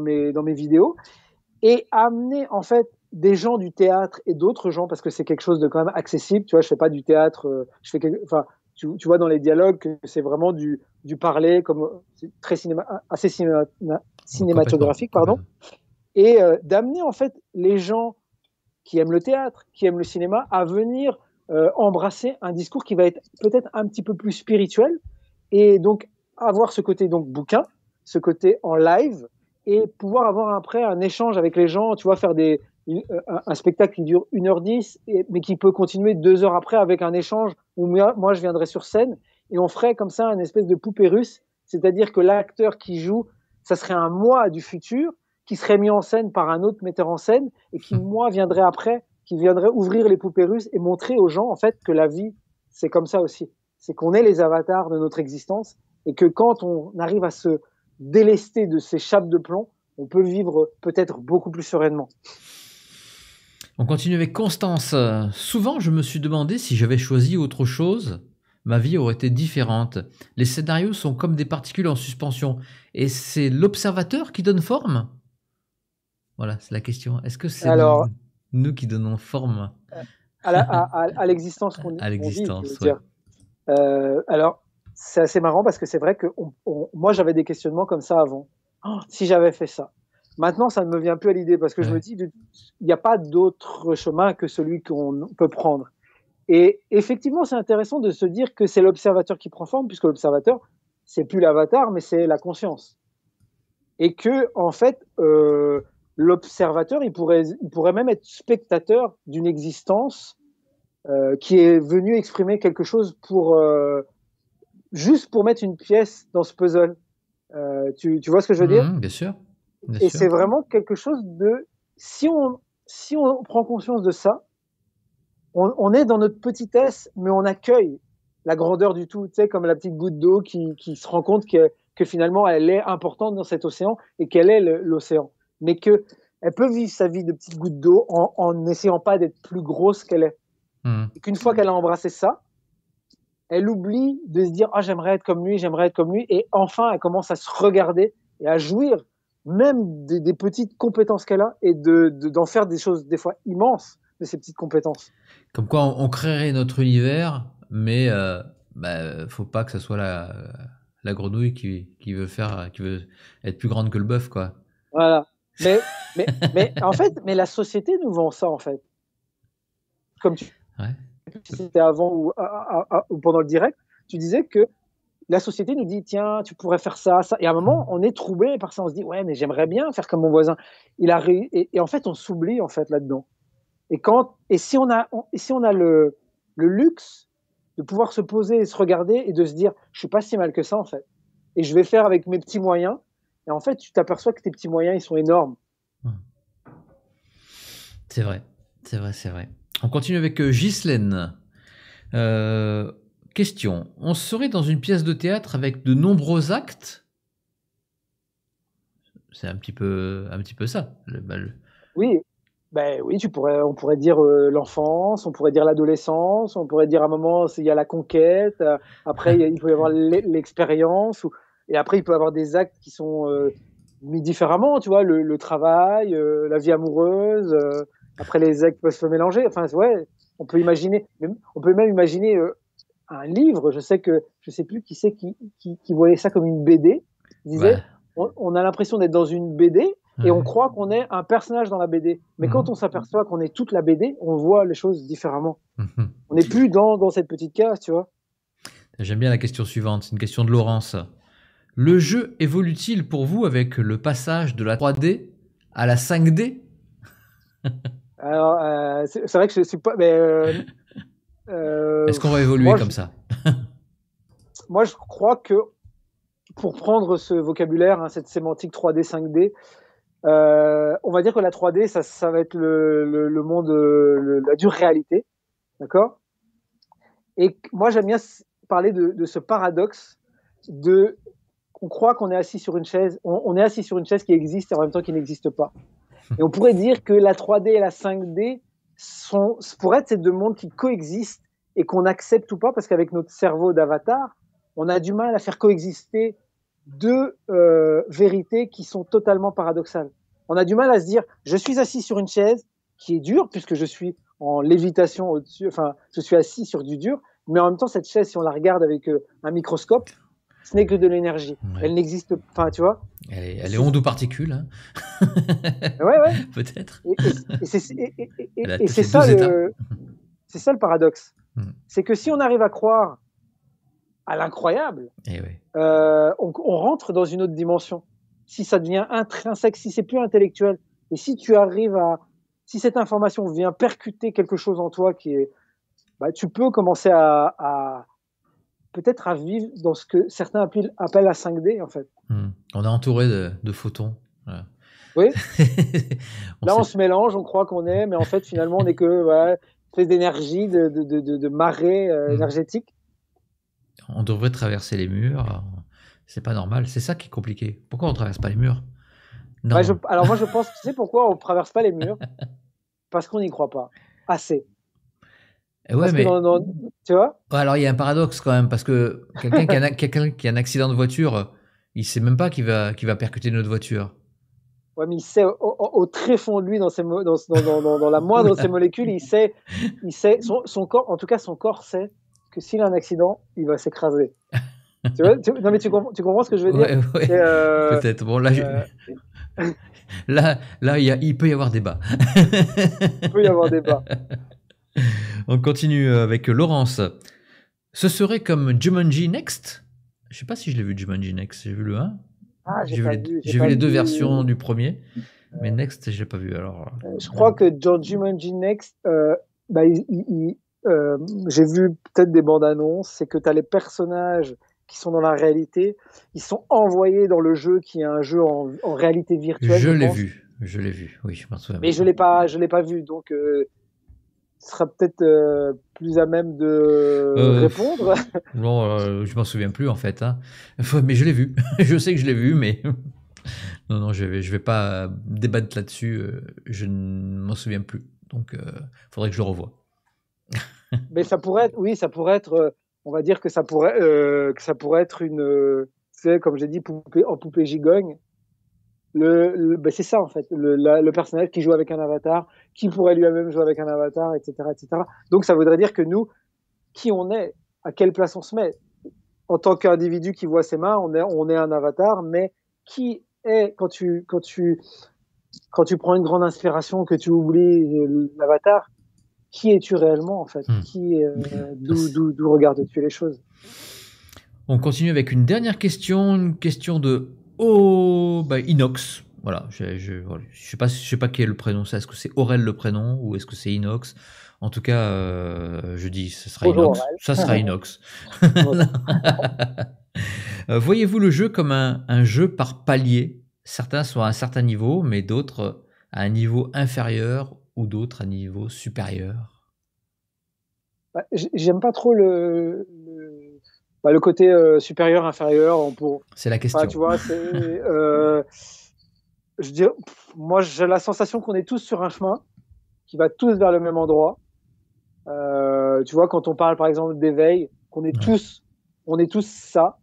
mes vidéos, et amener en fait des gens du théâtre et d'autres gens, parce que c'est quelque chose de quand même accessible. Tu vois, je fais pas du théâtre, tu vois dans les dialogues que c'est vraiment du parler, comme c'est très assez cinématographique, pardon. Et d'amener en fait les gens qui aiment le théâtre, qui aiment le cinéma, à venir embrasser un discours qui va être peut-être un petit peu plus spirituel, et donc avoir ce côté donc bouquin, ce côté en live, et pouvoir avoir après un échange avec les gens, tu vois, faire un spectacle qui dure 1h10, mais qui peut continuer 2 heures après avec un échange où moi, je viendrais sur scène et on ferait comme ça une espèce de poupée russe, c'est-à-dire que l'acteur qui joue, ça serait un moi du futur qui serait mis en scène par un autre metteur en scène et qui, moi, viendrait après, qui viendrait ouvrir les poupées russes et montrer aux gens, en fait, que la vie, c'est comme ça aussi. C'est qu'on est les avatars de notre existence et que quand on arrive à se délester de ces chapes de plomb, on peut vivre peut-être beaucoup plus sereinement. On continue avec Constance. Souvent, je me suis demandé si j'avais choisi autre chose, ma vie aurait été différente. Les scénarios sont comme des particules en suspension. Et c'est l'observateur qui donne forme? Voilà, c'est la question. Est-ce que c'est Alors, nous qui donnons forme à l'existence qu'on à vit, tu veux l'existence? Ouais. dire. Alors, c'est assez marrant parce que c'est vrai que moi, j'avais des questionnements comme ça avant. Oh, si j'avais fait ça. Maintenant, ça ne me vient plus à l'idée parce que je me dis, il n'y a pas d'autre chemin que celui qu'on peut prendre. Et effectivement, c'est intéressant de se dire que c'est l'observateur qui prend forme, puisque l'observateur, c'est plus l'avatar, mais c'est la conscience. Et que, en fait, l'observateur, il pourrait même être spectateur d'une existence qui est venue exprimer quelque chose juste pour mettre une pièce dans ce puzzle. Tu vois ce que je veux dire? Bien sûr. Bien Et sûr. c'est vraiment quelque chose de... Si on prend conscience de ça, on est dans notre petitesse, mais on accueille la grandeur du tout, tu sais, comme la petite goutte d'eau qui se rend compte que finalement, elle est importante dans cet océan et qu'elle est l'océan. Mais qu'elle peut vivre sa vie de petite goutte d'eau en n'essayant pas d'être plus grosse qu'elle est. Et qu'une fois qu'elle a embrassé ça, elle oublie de se dire « Ah, j'aimerais être comme lui, j'aimerais être comme lui ». Et enfin, elle commence à se regarder et à jouir même des petites compétences qu'elle a et d'en faire des choses des fois immenses de ces petites compétences. Comme quoi, on créerait notre univers, mais faut pas que ce soit la grenouille qui veut être plus grande que le bœuf, quoi. Voilà. Mais en fait, la société nous vend ça, en fait. Comme c'était avant ou pendant le direct, tu disais que la société nous dit, tiens, tu pourrais faire ça, ça. Et à un moment, on est troublé par ça. On se dit, ouais, mais j'aimerais bien faire comme mon voisin. Et en fait, on s'oublie, en fait, là-dedans. Et si on a le luxe de pouvoir se poser et se regarder et de se dire, je suis pas si mal que ça, en fait. Et je vais faire avec mes petits moyens. Et en fait, tu t'aperçois que tes petits moyens, ils sont énormes. C'est vrai, c'est vrai, c'est vrai. On continue avec Ghislaine. Question. On serait dans une pièce de théâtre avec de nombreux actes? C'est un petit peu ça. Oui, oui, on pourrait dire l'enfance, on pourrait dire l'adolescence, on pourrait dire à un moment il y a la conquête, après il peut y avoir l'expérience, et après il peut y avoir des actes qui sont mis différemment, tu vois, le travail, la vie amoureuse, après les actes peuvent se mélanger. Enfin, ouais, on peut même imaginer un livre. Je sais plus qui c'est qui voyait ça comme une BD. Il disait, on a l'impression d'être dans une BD. Et on croit qu'on est un personnage dans la BD. Mais quand on s'aperçoit qu'on est toute la BD, on voit les choses différemment. On n'est plus dans cette petite case, tu vois. J'aime bien la question suivante. C'est une question de Laurence. Le jeu évolue-t-il pour vous avec le passage de la 3D à la 5D? Alors, c'est vrai que je suis pas... Est-ce qu'on va évoluer comme ça? Moi, je crois que pour prendre ce vocabulaire, cette sémantique 3D, 5D, on va dire que la 3D, ça va être le monde, la dure réalité, d'accord? Et moi, j'aime bien parler de ce paradoxe on croit qu'on est assis sur une chaise, on est assis sur une chaise qui existe et en même temps qui n'existe pas. Et on pourrait dire que la 3D et la 5D pourraient être ces deux mondes qui coexistent et qu'on accepte ou pas, parce qu'avec notre cerveau d'avatar, on a du mal à faire coexister deux vérités qui sont totalement paradoxales. On a du mal à se dire, je suis assis sur une chaise qui est dure, puisque je suis en lévitation au-dessus, enfin, je suis assis sur du dur, mais en même temps, cette chaise, si on la regarde avec un microscope, ce n'est que de l'énergie. Ouais. Elle n'existe pas, tu vois. Elle est onde ou particule, hein. Ouais. Peut-être. Et c'est ça le paradoxe. C'est que si on arrive à croire à l'incroyable, on rentre dans une autre dimension. si ça devient intrinsèque, si c'est plus intellectuel, et si tu arrives si cette information vient percuter quelque chose en toi qui est, tu peux commencer peut-être à vivre dans ce que certains appellent la 5D, en fait. On est entouré de photons. Voilà. Oui. On se mélange, on croit qu'on est, mais en fait, finalement, on n'est que une espèce d'énergie, de marée énergétique. On devrait traverser les murs. C'est pas normal. C'est ça qui est compliqué. Pourquoi on traverse pas les murs? Non. Alors moi, je pense, tu sais pourquoi on traverse pas les murs? Parce qu'on n'y croit pas assez. Ouais, mais tu vois? Alors il y a un paradoxe quand même, parce que quelqu'un qui a un accident de voiture, il sait même pas qu'il va percuter notre voiture. Ouais, mais il sait au très fond de lui, dans la moindre de ses molécules, il sait son corps, en tout cas son corps sait que s'il a un accident, il va s'écraser. Tu vois? Non mais tu comprends ce que je veux dire? Ouais. Peut-être. Bon là, il peut y avoir débat. Il peut y avoir débat. On continue avec Laurence. Ce serait comme Jumanji Next? Je sais pas si je l'ai vu Jumanji Next. J'ai vu le 1. J'ai vu les deux versions du premier, mais Next, je l'ai pas vu. Alors, je crois que dans Jumanji Next, j'ai vu peut-être des bandes annonces, c'est que tu as les personnages qui sont dans la réalité, ils sont envoyés dans le jeu qui est un jeu en réalité virtuelle. Je l'ai vu, oui, je m'en souviens. Mais je l'ai pas vu, donc ce sera peut-être plus à même de répondre. Non, je m'en souviens plus en fait. Hein. Mais je l'ai vu. Je sais que je l'ai vu, mais non, je vais pas débattre là-dessus. Je ne m'en souviens plus. Donc, faudrait que je le revoie. Mais ça pourrait être, on va dire que ça pourrait être une, comme j'ai dit, poupée gigogne. C'est ça en fait, le personnage qui joue avec un avatar, qui pourrait lui-même jouer avec un avatar, etc., etc. Donc ça voudrait dire que nous, qui on est, à quelle place on se met, en tant qu'individu qui voit ses mains, on est un avatar, mais qui est, quand tu prends une grande inspiration, que tu oublies l'avatar, qui es-tu réellement en fait? D'où regardes-tu les choses? On continue avec une dernière question, une question de Inox. Voilà, je sais pas quel est le prénom, est-ce que c'est Aurel le prénom ou est-ce que c'est Inox? En tout cas, je dis ce sera Inox. Ça sera Inox. Voyez-vous le jeu comme un jeu par palier? Certains sont à un certain niveau, mais d'autres à un niveau inférieur ou d'autres à un niveau supérieur. J'aime pas trop le côté supérieur, inférieur. C'est la question. Tu vois, moi, j'ai la sensation qu'on est tous sur un chemin qui va tous vers le même endroit. Tu vois, quand on parle par exemple d'éveil, qu'on est tous ça,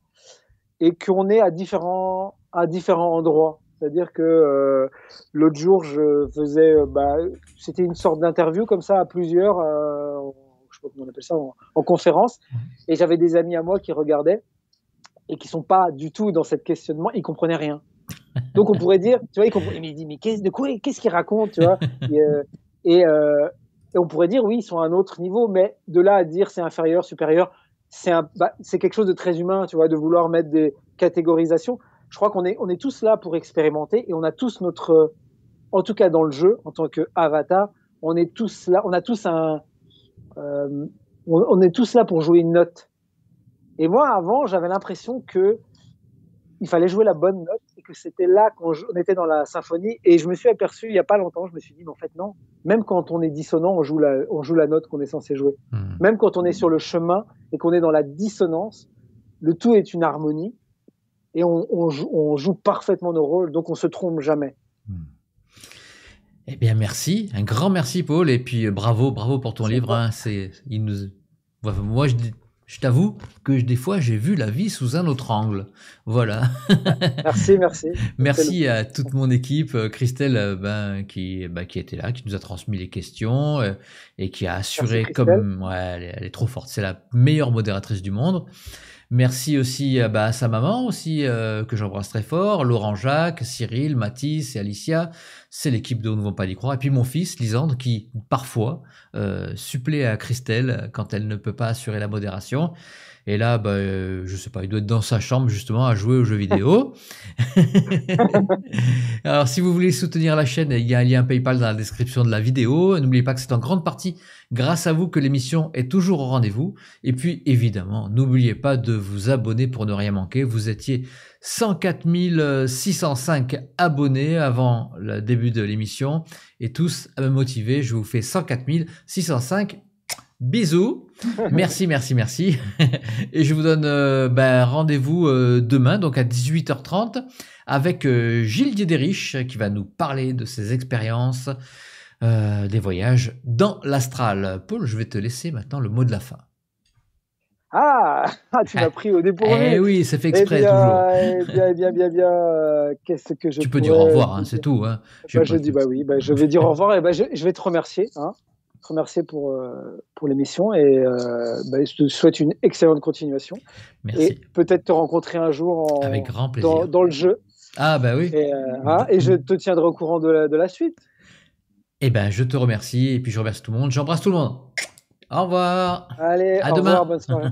et qu'on est à différents endroits. C'est-à-dire que l'autre jour, je faisais, c'était une sorte d'interview comme ça à plusieurs, je sais pas comment on appelle ça, en conférence, et j'avais des amis à moi qui regardaient et qui sont pas du tout dans cette questionnement, ils comprenaient rien. Donc on pourrait dire, tu vois, il dit mais qu'est-ce qu'il raconte, tu vois, et on pourrait dire oui, ils sont à un autre niveau, mais de là à dire c'est inférieur, supérieur, c'est quelque chose de très humain, tu vois, de vouloir mettre des catégorisations. Je crois qu'on est tous là pour expérimenter et on a tous en tout cas dans le jeu, en tant qu'avatar, on est tous là, on est tous là pour jouer une note. Et moi, avant, j'avais l'impression que il fallait jouer la bonne note et que c'était là qu'on était dans la symphonie. Et je me suis aperçu, il n'y a pas longtemps, je me suis dit, mais en fait, non. Même quand on est dissonant, on joue la note qu'on est censé jouer. Même quand on est sur le chemin et qu'on est dans la dissonance, le tout est une harmonie et on joue parfaitement nos rôles, donc on se trompe jamais. Eh bien, merci. Un grand merci, Paul. Et puis, bravo pour ton livre. Hein. Moi, je t'avoue que des fois, j'ai vu la vie sous un autre angle. Voilà. Merci. Merci à toute mon équipe, Christelle, qui était là, qui nous a transmis les questions et qui a assuré elle est trop forte. C'est la meilleure modératrice du monde. Merci aussi à sa maman aussi, que j'embrasse très fort, Laurent Jacques, Cyril, Mathis et Alicia. c'est l'équipe de Nous ne vont pas y croire. Et puis mon fils, Lisandre, qui parfois supplée à Christelle quand elle ne peut pas assurer la modération. Et là, je sais pas, il doit être dans sa chambre justement à jouer aux jeux vidéo. Alors, si vous voulez soutenir la chaîne, il y a un lien PayPal dans la description de la vidéo. N'oubliez pas que c'est en grande partie grâce à vous que l'émission est toujours au rendez-vous. Et puis, évidemment, n'oubliez pas de vous abonner pour ne rien manquer. Vous étiez 104 605 abonnés avant le début de l'émission et tous à me motiver. Je vous fais 104 605 bisous. Merci, merci, merci. Et je vous donne rendez-vous demain, donc à 18h30, avec Gilles Diederich, qui va nous parler de ses expériences des voyages dans l'astral. Paul, je vais te laisser maintenant le mot de la fin. Ah, tu m'as pris au dépourvu. Eh oui, c'est fait exprès toujours. Bien. Qu'est-ce que je Tu peux dire au revoir, hein, c'est tout. Hein. Je vais dire au revoir et je vais te remercier. Hein. Remercier pour l'émission et je te souhaite une excellente continuation. Merci. Et peut-être te rencontrer un jour avec grand plaisir. Dans le jeu. Ah bah oui. Et je te tiendrai au courant de la suite. Eh ben, je te remercie et puis je remercie tout le monde. J'embrasse tout le monde. Au revoir. Allez, à au demain. revoir, bonne soirée.